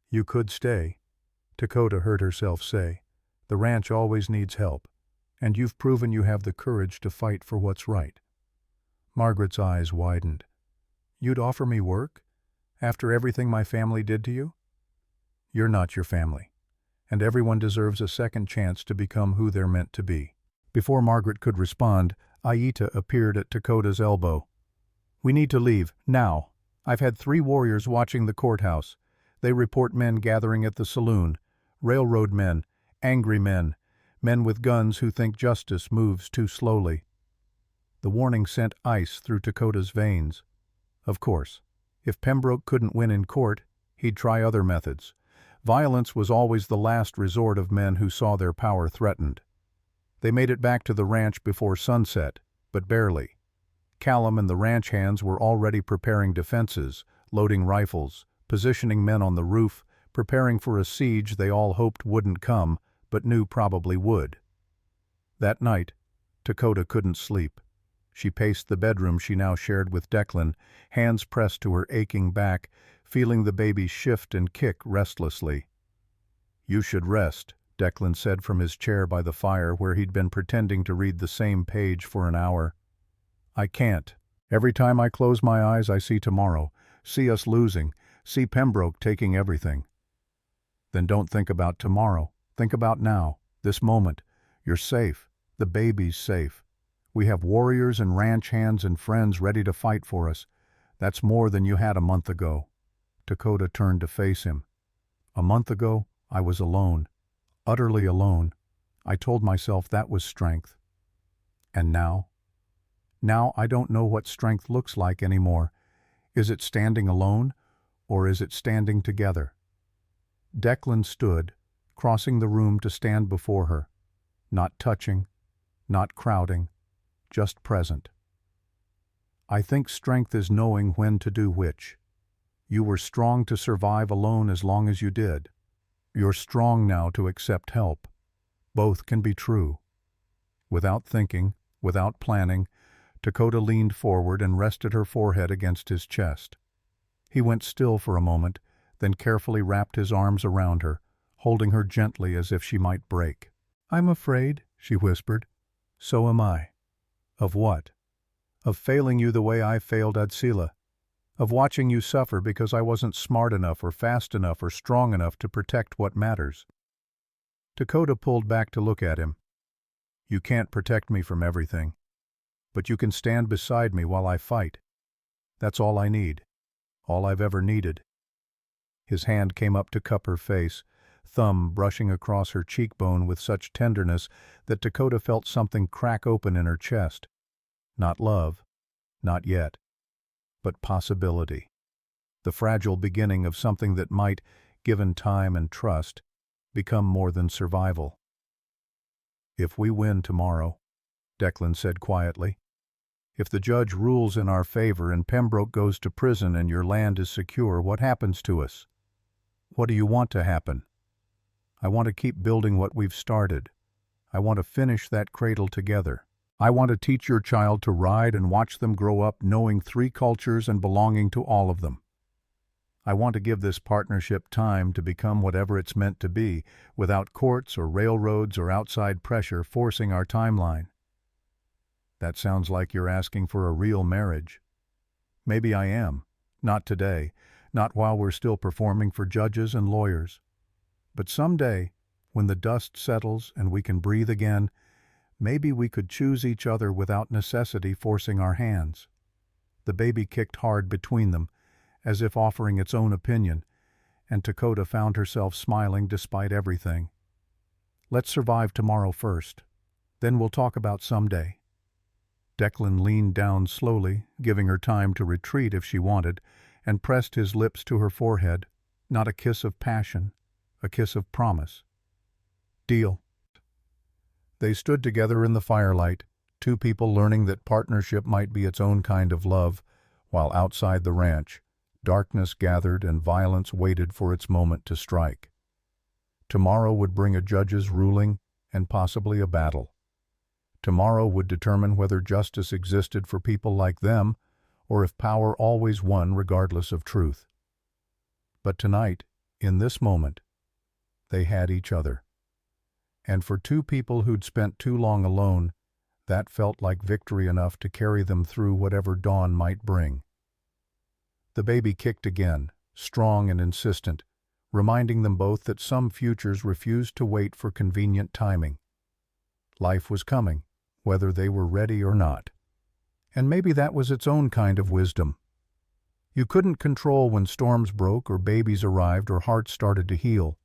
You could stay, Dakota heard herself say. The ranch always needs help, and you've proven you have the courage to fight for what's right. Margaret's eyes widened. You'd offer me work? After everything my family did to you? You're not your family, and everyone deserves a second chance to become who they're meant to be. Before Margaret could respond, Aita appeared at Dakota's elbow. We need to leave, now. I've had 3 warriors watching the courthouse. They report men gathering at the saloon, railroad men, angry men with guns who think justice moves too slowly. The warning sent ice through Dakota's veins. Of course, If Pembroke couldn't win in court, he'd try other methods. Violence was always the last resort of men who saw their power threatened. They made it back to the ranch before sunset, but barely. Callum and the ranch hands were already preparing defenses, loading rifles, positioning men on the roof, preparing for a siege they all hoped wouldn't come, but knew probably would. That night, Dakota couldn't sleep. She paced the bedroom she now shared with Declan, hands pressed to her aching back, feeling the baby shift and kick restlessly. "You should rest," Declan said from his chair by the fire where he'd been pretending to read the same page for an hour. "I can't. Every time I close my eyes I see tomorrow, see us losing, see Pembroke taking everything." "Then don't think about tomorrow. Think about now, this moment. You're safe. The baby's safe. We have warriors and ranch hands and friends ready to fight for us. That's more than you had a month ago." Dakota turned to face him. "A month ago, I was alone. Utterly alone. I told myself that was strength. And now? Now I don't know what strength looks like anymore. Is it standing alone, or is it standing together?" Declan stood, crossing the room to stand before her. Not touching, not crowding, just present. "I think strength is knowing when to do which. You were strong to survive alone as long as you did. You're strong now to accept help. Both can be true." Without thinking, without planning, Dakota leaned forward and rested her forehead against his chest. He went still for a moment, then carefully wrapped his arms around her, holding her gently as if she might break. "I'm afraid," she whispered. "So am I." "Of what?" "Of failing you the way I failed Adsila. Of watching you suffer because I wasn't smart enough or fast enough or strong enough to protect what matters." Dakota pulled back to look at him. "You can't protect me from everything. But you can stand beside me while I fight. That's all I need. All I've ever needed." His hand came up to cup her face, thumb brushing across her cheekbone with such tenderness that Dakota felt something crack open in her chest. Not love, not yet, but possibility. The fragile beginning of something that might, given time and trust, become more than survival. "If we win tomorrow," Declan said quietly, "if the judge rules in our favor and Pembroke goes to prison and your land is secure, what happens to us? What do you want to happen?" "I want to keep building what we've started. I want to finish that cradle together. I want to teach your child to ride and watch them grow up knowing 3 cultures and belonging to all of them. I want to give this partnership time to become whatever it's meant to be, without courts or railroads or outside pressure forcing our timeline." "That sounds like you're asking for a real marriage." "Maybe I am. Not today. Not while we're still performing for judges and lawyers. But someday, when the dust settles and we can breathe again, maybe we could choose each other without necessity forcing our hands." The baby kicked hard between them, as if offering its own opinion, and Dakota found herself smiling despite everything. "Let's survive tomorrow first. Then we'll talk about someday." Declan leaned down slowly, giving her time to retreat if she wanted, and pressed his lips to her forehead, not a kiss of passion, a kiss of promise. "Deal." They stood together in the firelight, 2 people learning that partnership might be its own kind of love, while outside the ranch, darkness gathered and violence waited for its moment to strike. Tomorrow would bring a judge's ruling and possibly a battle. Tomorrow would determine whether justice existed for people like them, or if power always won regardless of truth. But tonight, in this moment, they had each other. And for 2 people who'd spent too long alone, that felt like victory enough to carry them through whatever dawn might bring. The baby kicked again, strong and insistent, reminding them both that some futures refused to wait for convenient timing. Life was coming, whether they were ready or not. And maybe that was its own kind of wisdom. You couldn't control when storms broke or babies arrived or hearts started to heal.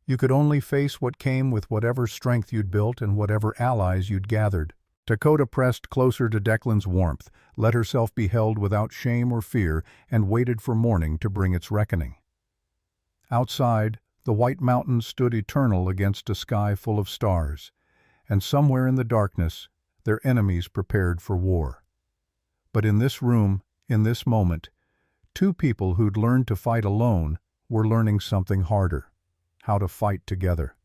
You could only face what came with whatever strength you'd built and whatever allies you'd gathered. Dakota pressed closer to Declan's warmth, let herself be held without shame or fear, and waited for morning to bring its reckoning. Outside, the white mountains stood eternal against a sky full of stars, and somewhere in the darkness, their enemies prepared for war. But in this room, in this moment, two people who'd learned to fight alone were learning something harder: how to fight together.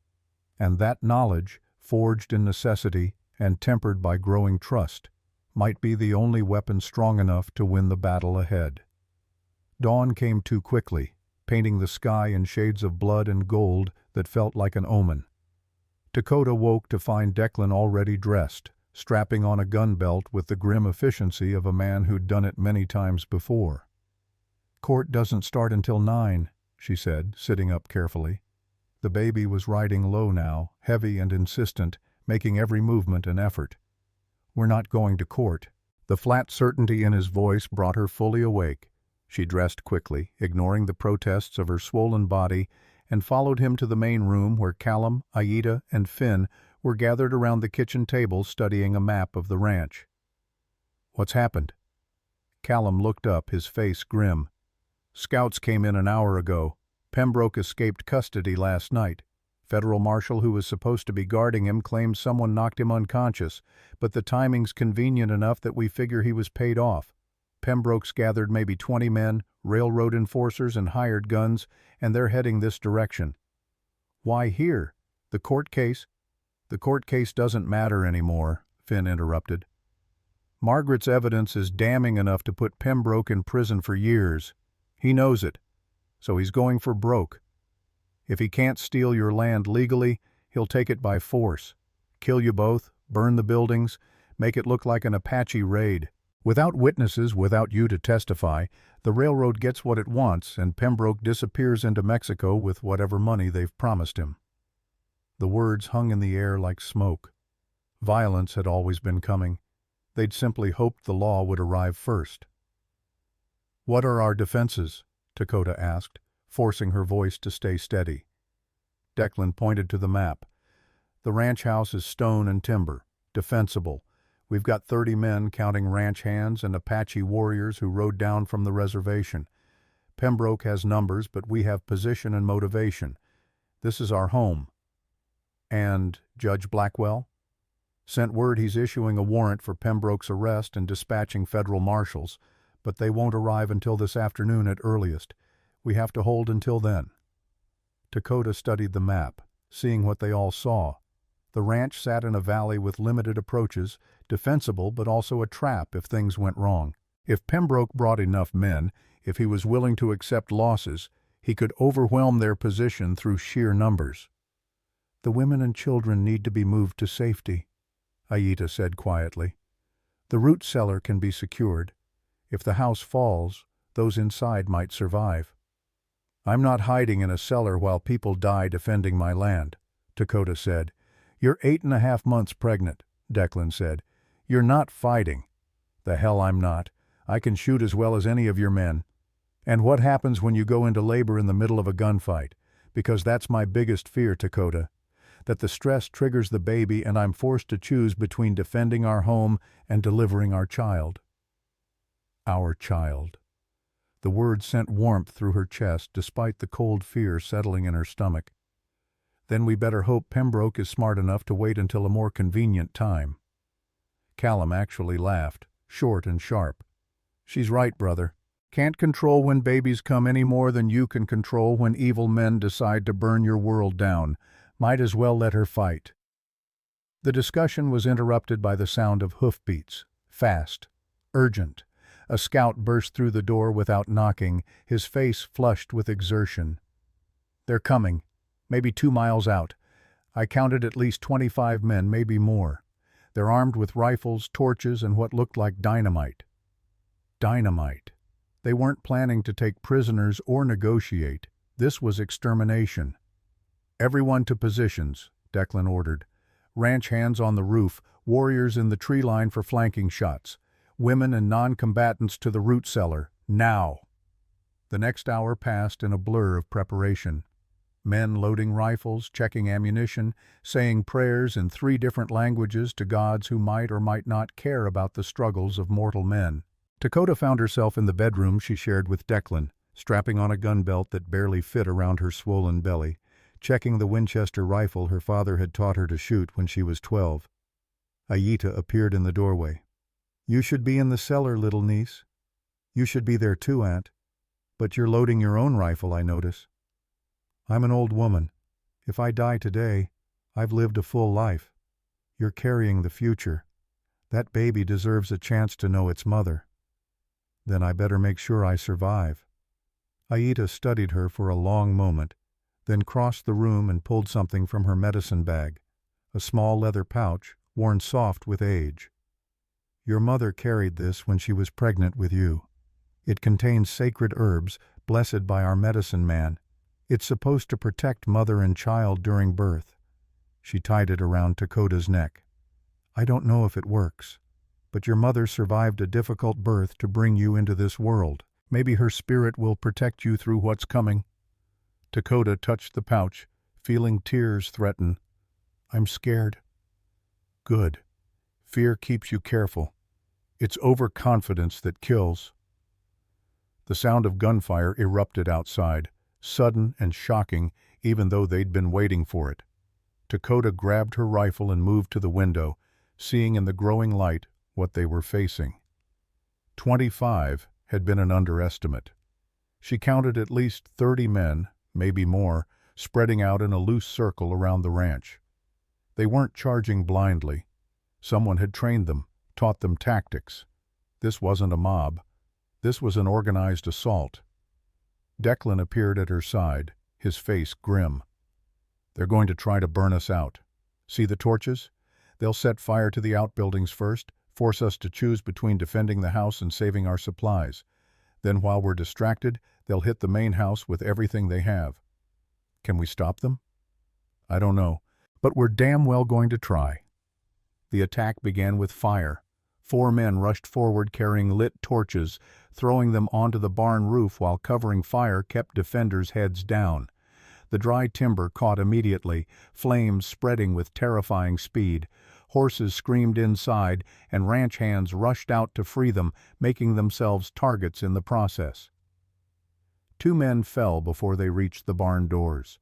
And that knowledge, forged in necessity and tempered by growing trust, might be the only weapon strong enough to win the battle ahead. Dawn came too quickly, painting the sky in shades of blood and gold that felt like an omen. Dakota woke to find Declan already dressed, strapping on a gun belt with the grim efficiency of a man who'd done it many times before. "Court doesn't start until 9, she said, sitting up carefully. The baby was riding low now, heavy and insistent, making every movement an effort. "We're not going to court." The flat certainty in his voice brought her fully awake. She dressed quickly, ignoring the protests of her swollen body, and followed him to the main room where Callum, Aida, and Finn were gathered around the kitchen table studying a map of the ranch. "What's happened?" Callum looked up, his face grim. "Scouts came in an hour ago. Pembroke escaped custody last night. Federal marshal who was supposed to be guarding him claims someone knocked him unconscious, but the timing's convenient enough that we figure he was paid off. Pembroke's gathered maybe 20 men, railroad enforcers, and hired guns, and they're heading this direction." "Why here? The court case?" "The court case doesn't matter anymore," Finn interrupted. "Margaret's evidence is damning enough to put Pembroke in prison for years. He knows it, so he's going for broke. If he can't steal your land legally, he'll take it by force. Kill you both, burn the buildings, make it look like an Apache raid. Without witnesses, without you to testify, the railroad gets what it wants, and Pembroke disappears into Mexico with whatever money they've promised him." The words hung in the air like smoke. Violence had always been coming. They'd simply hoped the law would arrive first. "What are our defenses?" Dakota asked, forcing her voice to stay steady. Declan pointed to the map. "The ranch house is stone and timber, defensible. We've got 30 men, counting ranch hands and Apache warriors who rode down from the reservation. Pembroke has numbers, but we have position and motivation. This is our home." "And Judge Blackwell?" "Sent word he's issuing a warrant for Pembroke's arrest and dispatching federal marshals, but they won't arrive until this afternoon at earliest. We have to hold until then." Dakota studied the map, seeing what they all saw. The ranch sat in a valley with limited approaches, defensible but also a trap if things went wrong. If Pembroke brought enough men, if he was willing to accept losses, he could overwhelm their position through sheer numbers. "The women and children need to be moved to safety," Aida said quietly. "The root cellar can be secured. If the house falls, those inside might survive." "I'm not hiding in a cellar while people die defending my land," Dakota said. "You're 8.5 months pregnant," Declan said. "You're not fighting." "The hell I'm not. I can shoot as well as any of your men." "And what happens when you go into labor in the middle of a gunfight? Because that's my biggest fear, Dakota. That the stress triggers the baby and I'm forced to choose between defending our home and delivering our child." Our child. The word sent warmth through her chest despite the cold fear settling in her stomach. "Then we better hope Pembroke is smart enough to wait until a more convenient time." Callum actually laughed, short and sharp. "She's right, brother. Can't control when babies come any more than you can control when evil men decide to burn your world down. Might as well let her fight." The discussion was interrupted by the sound of hoofbeats. Fast. Urgent. A scout burst through the door without knocking, his face flushed with exertion. "They're coming. Maybe 2 miles out. I counted at least 25 men, maybe more. They're armed with rifles, torches, and what looked like dynamite." Dynamite. They weren't planning to take prisoners or negotiate. This was extermination. "Everyone to positions," Declan ordered. "Ranch hands on the roof, warriors in the tree line for flanking shots. Women and non-combatants to the root cellar, now." The next hour passed in a blur of preparation. Men loading rifles, checking ammunition, saying prayers in 3 different languages to gods who might or might not care about the struggles of mortal men. Dakota found herself in the bedroom she shared with Declan, strapping on a gun belt that barely fit around her swollen belly, checking the Winchester rifle her father had taught her to shoot when she was 12. Aita appeared in the doorway. "You should be in the cellar, little niece." "You should be there too, Aunt. But you're loading your own rifle, I notice." "I'm an old woman. If I die today, I've lived a full life. You're carrying the future. That baby deserves a chance to know its mother." "Then I better make sure I survive." Aita studied her for a long moment, then crossed the room and pulled something from her medicine bag, a small leather pouch, worn soft with age. "Your mother carried this when she was pregnant with you. It contains sacred herbs, blessed by our medicine man. It's supposed to protect mother and child during birth." She tied it around Dakota's neck. "I don't know if it works, but your mother survived a difficult birth to bring you into this world. Maybe her spirit will protect you through what's coming." Dakota touched the pouch, feeling tears threaten. "I'm scared." "Good. Fear keeps you careful. It's overconfidence that kills." The sound of gunfire erupted outside, sudden and shocking, even though they'd been waiting for it. Dakota grabbed her rifle and moved to the window, seeing in the growing light what they were facing. 25 had been an underestimate. She counted at least 30 men, maybe more, spreading out in a loose circle around the ranch. They weren't charging blindly. Someone had trained them, taught them tactics. This wasn't a mob. This was an organized assault. Declan appeared at her side, his face grim. "They're going to try to burn us out. See the torches? They'll set fire to the outbuildings first, force us to choose between defending the house and saving our supplies. Then while we're distracted, they'll hit the main house with everything they have. Can we stop them? I don't know, but we're damn well going to try." The attack began with fire. 4 men rushed forward carrying lit torches, throwing them onto the barn roof while covering fire kept defenders' heads down. The dry timber caught immediately, flames spreading with terrifying speed. Horses screamed inside, and ranch hands rushed out to free them, making themselves targets in the process. 2 men fell before they reached the barn doors.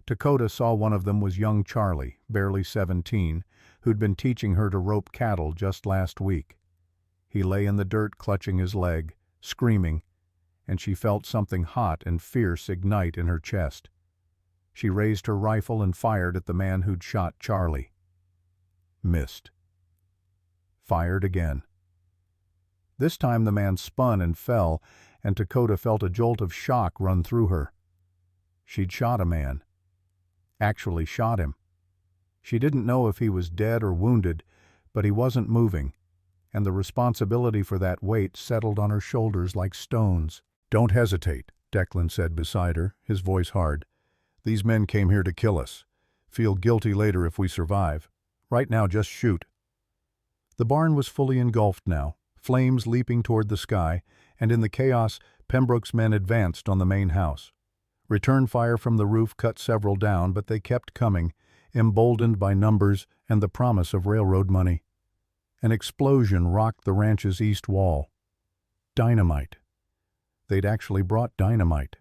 Dakota saw one of them was young Charlie, barely 17, who'd been teaching her to rope cattle just last week. He lay in the dirt clutching his leg, screaming, and she felt something hot and fierce ignite in her chest. She raised her rifle and fired at the man who'd shot Charlie. Missed. Fired again. This time the man spun and fell, and Dakota felt a jolt of shock run through her. She'd shot a man. Actually shot him. She didn't know if he was dead or wounded, but he wasn't moving, and the responsibility for that weight settled on her shoulders like stones. "Don't hesitate," Declan said beside her, his voice hard. "These men came here to kill us. Feel guilty later if we survive. Right now, just shoot." The barn was fully engulfed now, flames leaping toward the sky, and in the chaos, Pembroke's men advanced on the main house. Return fire from the roof cut several down, but they kept coming, emboldened by numbers and the promise of railroad money. An explosion rocked the ranch's east wall. Dynamite. They'd actually brought dynamite.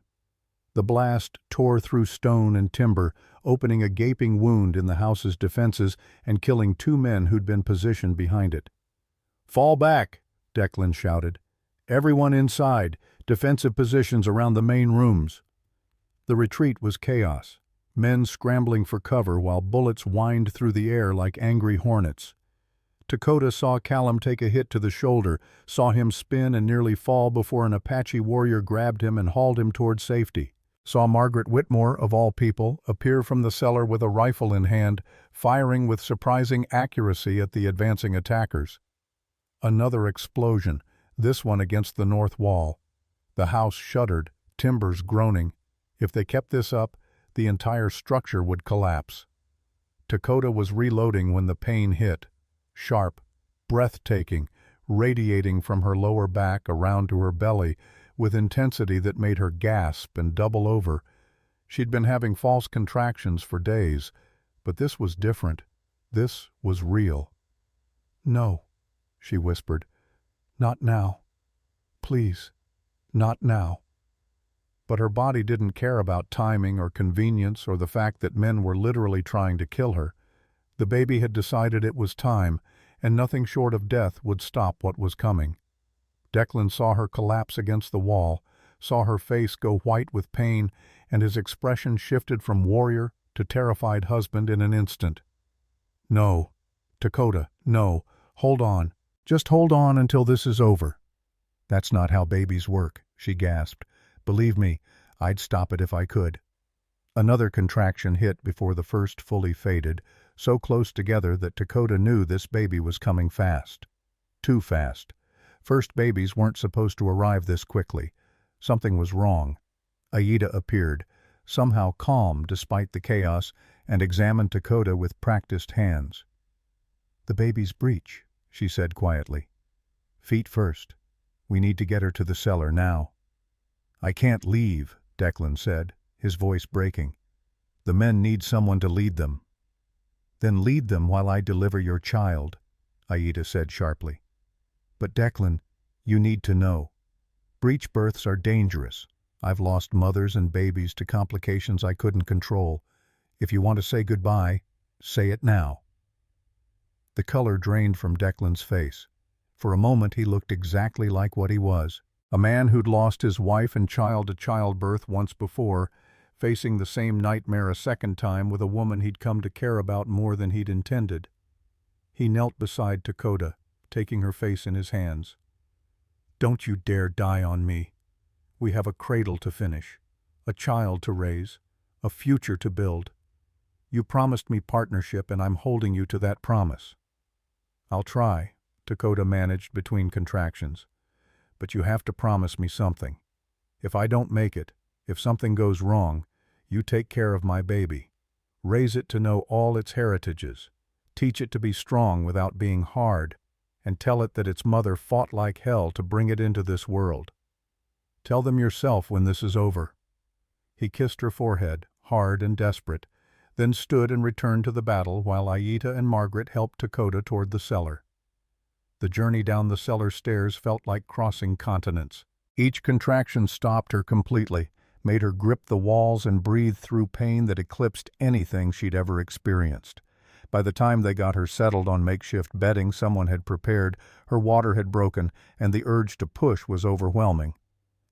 The blast tore through stone and timber, opening a gaping wound in the house's defenses and killing 2 men who'd been positioned behind it. "Fall back," Declan shouted. "Everyone inside, defensive positions around the main rooms." The retreat was chaos, men scrambling for cover while bullets whined through the air like angry hornets. Dakota saw Callum take a hit to the shoulder, saw him spin and nearly fall before an Apache warrior grabbed him and hauled him toward safety. Saw Margaret Whitmore, of all people, appear from the cellar with a rifle in hand, firing with surprising accuracy at the advancing attackers. Another explosion, this one against the north wall. The house shuddered, timbers groaning. If they kept this up, the entire structure would collapse. Dakota was reloading when the pain hit. Sharp, breathtaking, radiating from her lower back around to her belly with intensity that made her gasp and double over. She'd been having false contractions for days, but this was different. This was real. "No," she whispered. "Not now. Please, not now." But her body didn't care about timing or convenience or the fact that men were literally trying to kill her. The baby had decided it was time, and nothing short of death would stop what was coming. Declan saw her collapse against the wall, saw her face go white with pain, and his expression shifted from warrior to terrified husband in an instant. "No, Dakota, no. Hold on. Just hold on until this is over." "That's not how babies work," she gasped. "Believe me, I'd stop it if I could." Another contraction hit before the first fully faded, so close together that Dakota knew this baby was coming fast. Too fast. First babies weren't supposed to arrive this quickly. Something was wrong. Aida appeared, somehow calm despite the chaos, and examined Dakota with practiced hands. "The baby's breech," she said quietly. "Feet first. We need to get her to the cellar now." "I can't leave," Declan said, his voice breaking. "The men need someone to lead them." "Then lead them while I deliver your child," Aida said sharply. "But Declan, you need to know. Breech births are dangerous. I've lost mothers and babies to complications I couldn't control. If you want to say goodbye, say it now." The color drained from Declan's face. For a moment he looked exactly like what he was. A man who'd lost his wife and child to childbirth once before, facing the same nightmare a second time with a woman he'd come to care about more than he'd intended. He knelt beside Dakota, taking her face in his hands. "Don't you dare die on me. We have a cradle to finish, a child to raise, a future to build. You promised me partnership, and I'm holding you to that promise." "I'll try," Dakota managed between contractions. "But you have to promise me something. If I don't make it, if something goes wrong, you take care of my baby. Raise it to know all its heritages. Teach it to be strong without being hard, and tell it that its mother fought like hell to bring it into this world. Tell them yourself when this is over." He kissed her forehead, hard and desperate, then stood and returned to the battle while Aida and Margaret helped Dakota toward the cellar. The journey down the cellar stairs felt like crossing continents. Each contraction stopped her completely, made her grip the walls and breathe through pain that eclipsed anything she'd ever experienced. By the time they got her settled on makeshift bedding someone had prepared, her water had broken, and the urge to push was overwhelming.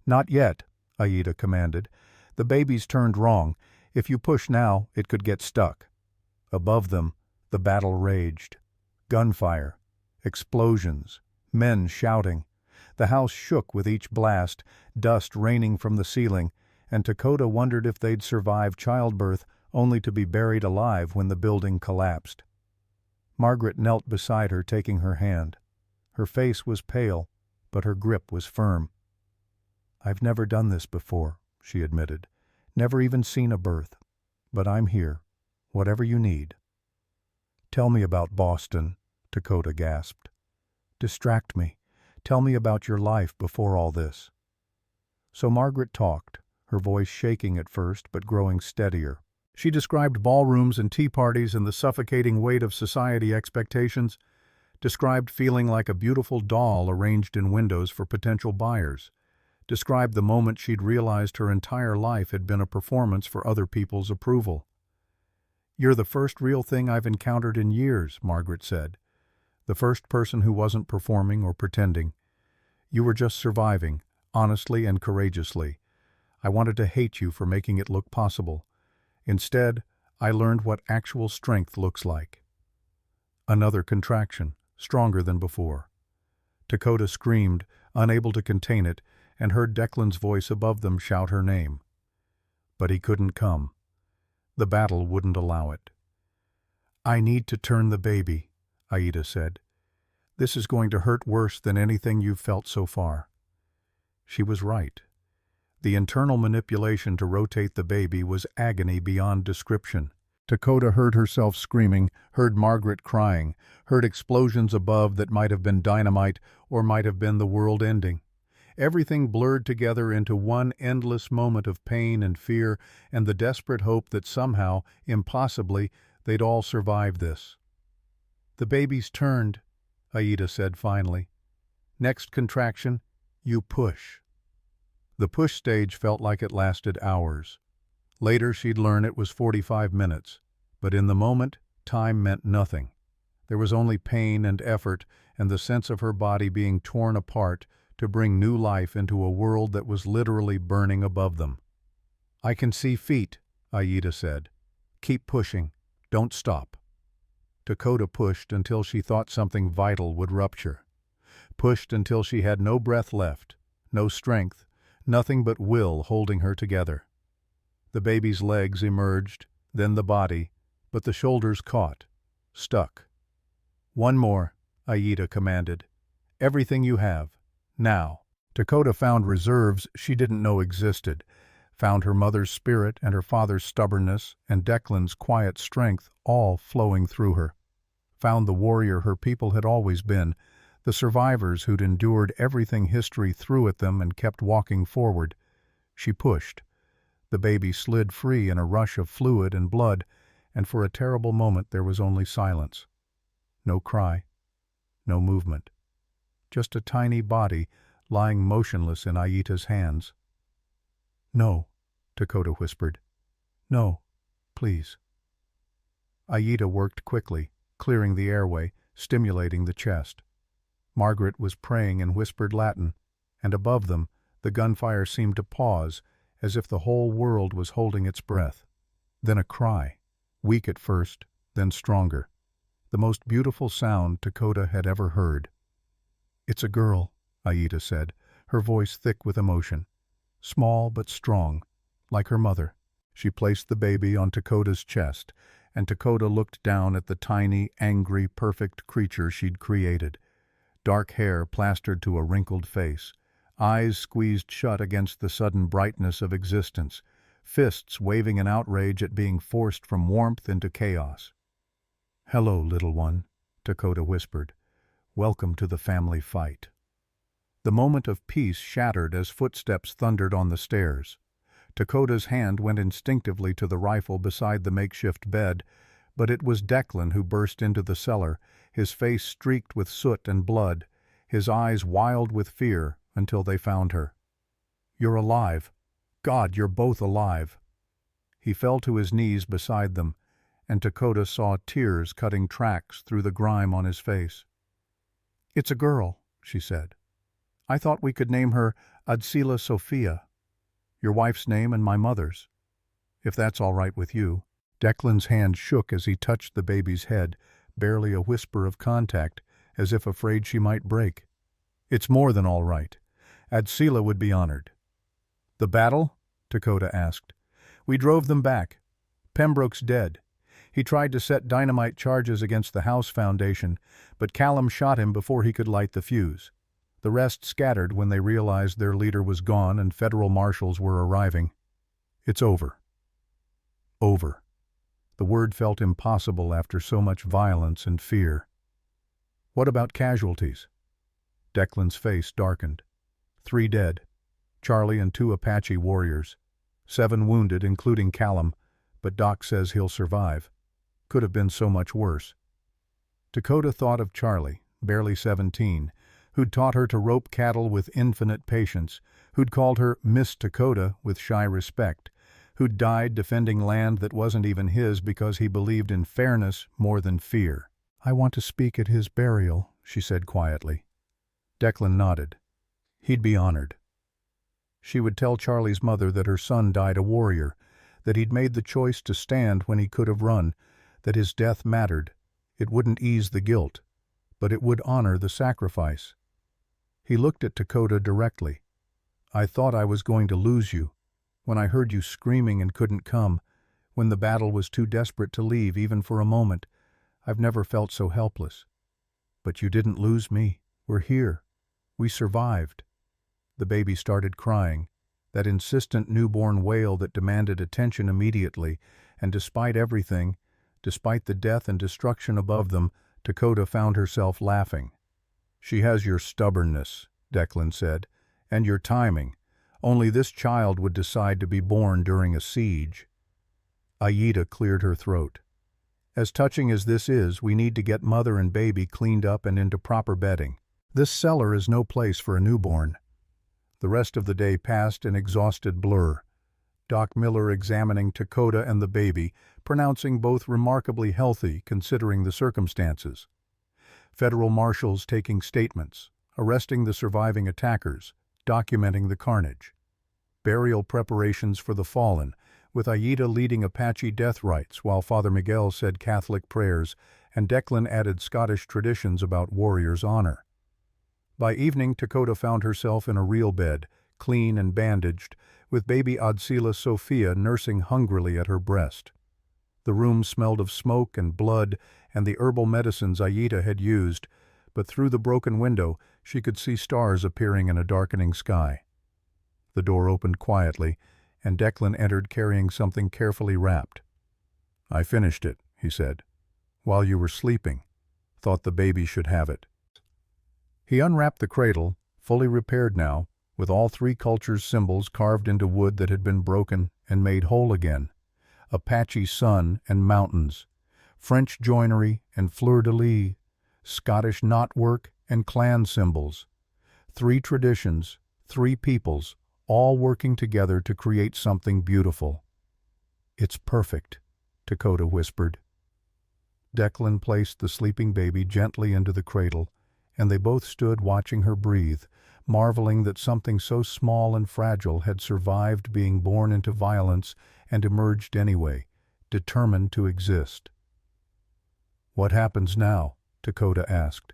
"Not yet," Aida commanded. "The baby's turned wrong. If you push now, it could get stuck." Above them, the battle raged. Gunfire, explosions, men shouting. The house shook with each blast, dust raining from the ceiling, and Dakota wondered if they'd survive childbirth only to be buried alive when the building collapsed. Margaret knelt beside her, taking her hand. Her face was pale, but her grip was firm. "I've never done this before," she admitted. "Never even seen a birth. But I'm here, whatever you need." "Tell me about Boston," Dakota gasped. "Distract me. Tell me about your life before all this." So Margaret talked, her voice shaking at first but growing steadier. She described ballrooms and tea parties and the suffocating weight of society expectations, described feeling like a beautiful doll arranged in windows for potential buyers, described the moment she'd realized her entire life had been a performance for other people's approval. "You're the first real thing I've encountered in years," Margaret said. "The first person who wasn't performing or pretending. You were just surviving, honestly and courageously. I wanted to hate you for making it look possible. Instead, I learned what actual strength looks like." Another contraction, stronger than before. Dakota screamed, unable to contain it, and heard Declan's voice above them shout her name. But he couldn't come. The battle wouldn't allow it. "I need to turn the baby," Aida said. "This is going to hurt worse than anything you've felt so far." She was right. The internal manipulation to rotate the baby was agony beyond description. Dakota heard herself screaming, heard Margaret crying, heard explosions above that might have been dynamite or might have been the world ending. Everything blurred together into one endless moment of pain and fear and the desperate hope that somehow, impossibly, they'd all survive this. "The baby's turned," Aida said finally. "Next contraction, you push." The push stage felt like it lasted hours. Later she'd learn it was 45 minutes, but in the moment, time meant nothing. There was only pain and effort and the sense of her body being torn apart to bring new life into a world that was literally burning above them. "I can see feet," Aida said. "Keep pushing. Don't stop." Dakota pushed until she thought something vital would rupture. Pushed until she had no breath left, no strength, nothing but will holding her together. The baby's legs emerged, then the body, but the shoulders caught, stuck. "One more," Aida commanded. "Everything you have. Now." Dakota found reserves she didn't know existed, found her mother's spirit and her father's stubbornness and Declan's quiet strength all flowing through her. Found the warrior her people had always been, the survivors who'd endured everything history threw at them and kept walking forward. She pushed. The baby slid free in a rush of fluid and blood, and for a terrible moment there was only silence. No cry, no movement. Just a tiny body lying motionless in Aida's hands. "No," Dakota whispered. "No, please." Aida worked quickly, clearing the airway, stimulating the chest. Margaret was praying in whispered Latin, and above them, the gunfire seemed to pause, as if the whole world was holding its breath. Then a cry, weak at first, then stronger. The most beautiful sound Dakota had ever heard. "It's a girl," Aida said, her voice thick with emotion. Small but strong, like her mother. She placed the baby on Dakota's chest, and Dakota looked down at the tiny, angry, perfect creature she'd created. Dark hair plastered to a wrinkled face, eyes squeezed shut against the sudden brightness of existence, fists waving in outrage at being forced from warmth into chaos. "Hello, little one," Dakota whispered. "Welcome to the family fight." The moment of peace shattered as footsteps thundered on the stairs. Dakota's hand went instinctively to the rifle beside the makeshift bed, but it was Declan who burst into the cellar, his face streaked with soot and blood, his eyes wild with fear until they found her. "You're alive. God, you're both alive." He fell to his knees beside them, and Dakota saw tears cutting tracks through the grime on his face. "It's a girl," she said. "I thought we could name her Adsila Sophia. Your wife's name and my mother's. If that's all right with you." Declan's hand shook as he touched the baby's head, barely a whisper of contact, as if afraid she might break. "It's more than all right. Adsila would be honored." "The battle?" Dakota asked. "We drove them back. Pembroke's dead. He tried to set dynamite charges against the house foundation, but Callum shot him before he could light the fuse. The rest scattered when they realized their leader was gone and federal marshals were arriving. It's over. Over. The word felt impossible after so much violence and fear. "What about casualties?" Declan's face darkened. 3 dead. Charlie and 2 Apache warriors. 7 wounded, including Callum, but Doc says he'll survive. Could have been so much worse. Dakota thought of Charlie, barely 17, who'd taught her to rope cattle with infinite patience, who'd called her Miss Dakota with shy respect, who'd died defending land that wasn't even his because he believed in fairness more than fear. "I want to speak at his burial," she said quietly. Declan nodded. He'd be honored. She would tell Charlie's mother that her son died a warrior, that he'd made the choice to stand when he could have run, that his death mattered. It wouldn't ease the guilt, but it would honor the sacrifice. He looked at Dakota directly. "I thought I was going to lose you. When I heard you screaming and couldn't come, when the battle was too desperate to leave even for a moment, I've never felt so helpless. But you didn't lose me. We're here. We survived." The baby started crying, that insistent newborn wail that demanded attention immediately, and despite everything, despite the death and destruction above them, Dakota found herself laughing. "She has your stubbornness," Declan said, And your timing. Only this child would decide to be born during a siege. Aida cleared her throat. As touching as this is, we need to get mother and baby cleaned up and into proper bedding. This cellar is no place for a newborn. The rest of the day passed in exhausted blur. Doc Miller examining Dakota and the baby, pronouncing both remarkably healthy considering the circumstances. Federal marshals taking statements, arresting the surviving attackers, documenting the carnage. Burial preparations for the fallen, with Aida leading Apache death rites while Father Miguel said Catholic prayers and Declan added Scottish traditions about warriors' honor. By evening, Dakota found herself in a real bed, clean and bandaged, with baby Adsila Sophia nursing hungrily at her breast. The room smelled of smoke and blood and the herbal medicines Aida had used, but through the broken window she could see stars appearing in a darkening sky. The door opened quietly, and Declan entered carrying something carefully wrapped. "I finished it," he said. "While you were sleeping. Thought the baby should have it." He unwrapped the cradle, fully repaired now, with all three cultures' symbols carved into wood that had been broken and made whole again. Apache sun and mountains, French joinery and fleur-de-lis, Scottish knotwork and clan symbols. Three traditions, three peoples, all working together to create something beautiful. "It's perfect," Dakota whispered. Declan placed the sleeping baby gently into the cradle, and they both stood watching her breathe, marveling that something so small and fragile had survived being born into violence and emerged anyway, determined to exist. "What happens now?" Dakota asked.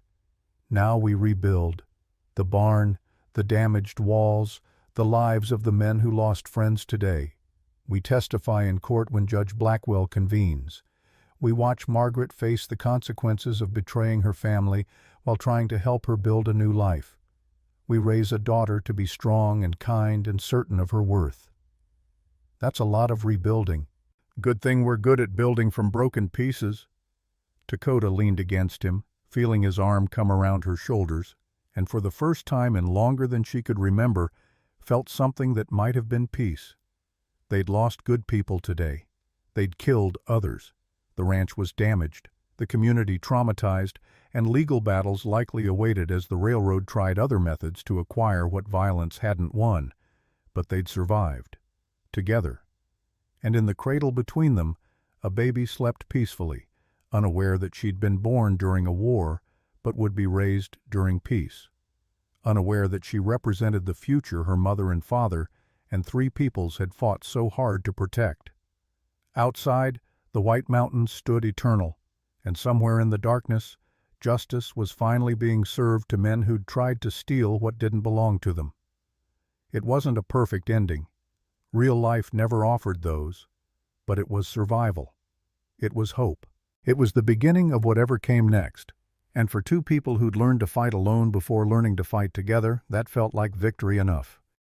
"Now we rebuild. The barn, the damaged walls, the lives of the men who lost friends today. We testify in court when Judge Blackwell convenes. We watch Margaret face the consequences of betraying her family while trying to help her build a new life. We raise a daughter to be strong and kind and certain of her worth." "That's a lot of rebuilding." "Good thing we're good at building from broken pieces." Dakota leaned against him, feeling his arm come around her shoulders, and for the first time in longer than she could remember, felt something that might have been peace. They'd lost good people today. They'd killed others. The ranch was damaged, the community traumatized, and legal battles likely awaited as the railroad tried other methods to acquire what violence hadn't won. But they'd survived. Together. And in the cradle between them, a baby slept peacefully, unaware that she'd been born during a war, but would be raised during peace. Unaware that she represented the future her mother and father and three peoples had fought so hard to protect. Outside, the White Mountains stood eternal, and somewhere in the darkness, justice was finally being served to men who'd tried to steal what didn't belong to them. It wasn't a perfect ending. Real life never offered those, but it was survival. It was hope. It was the beginning of whatever came next, and for two people who'd learned to fight alone before learning to fight together, that felt like victory enough.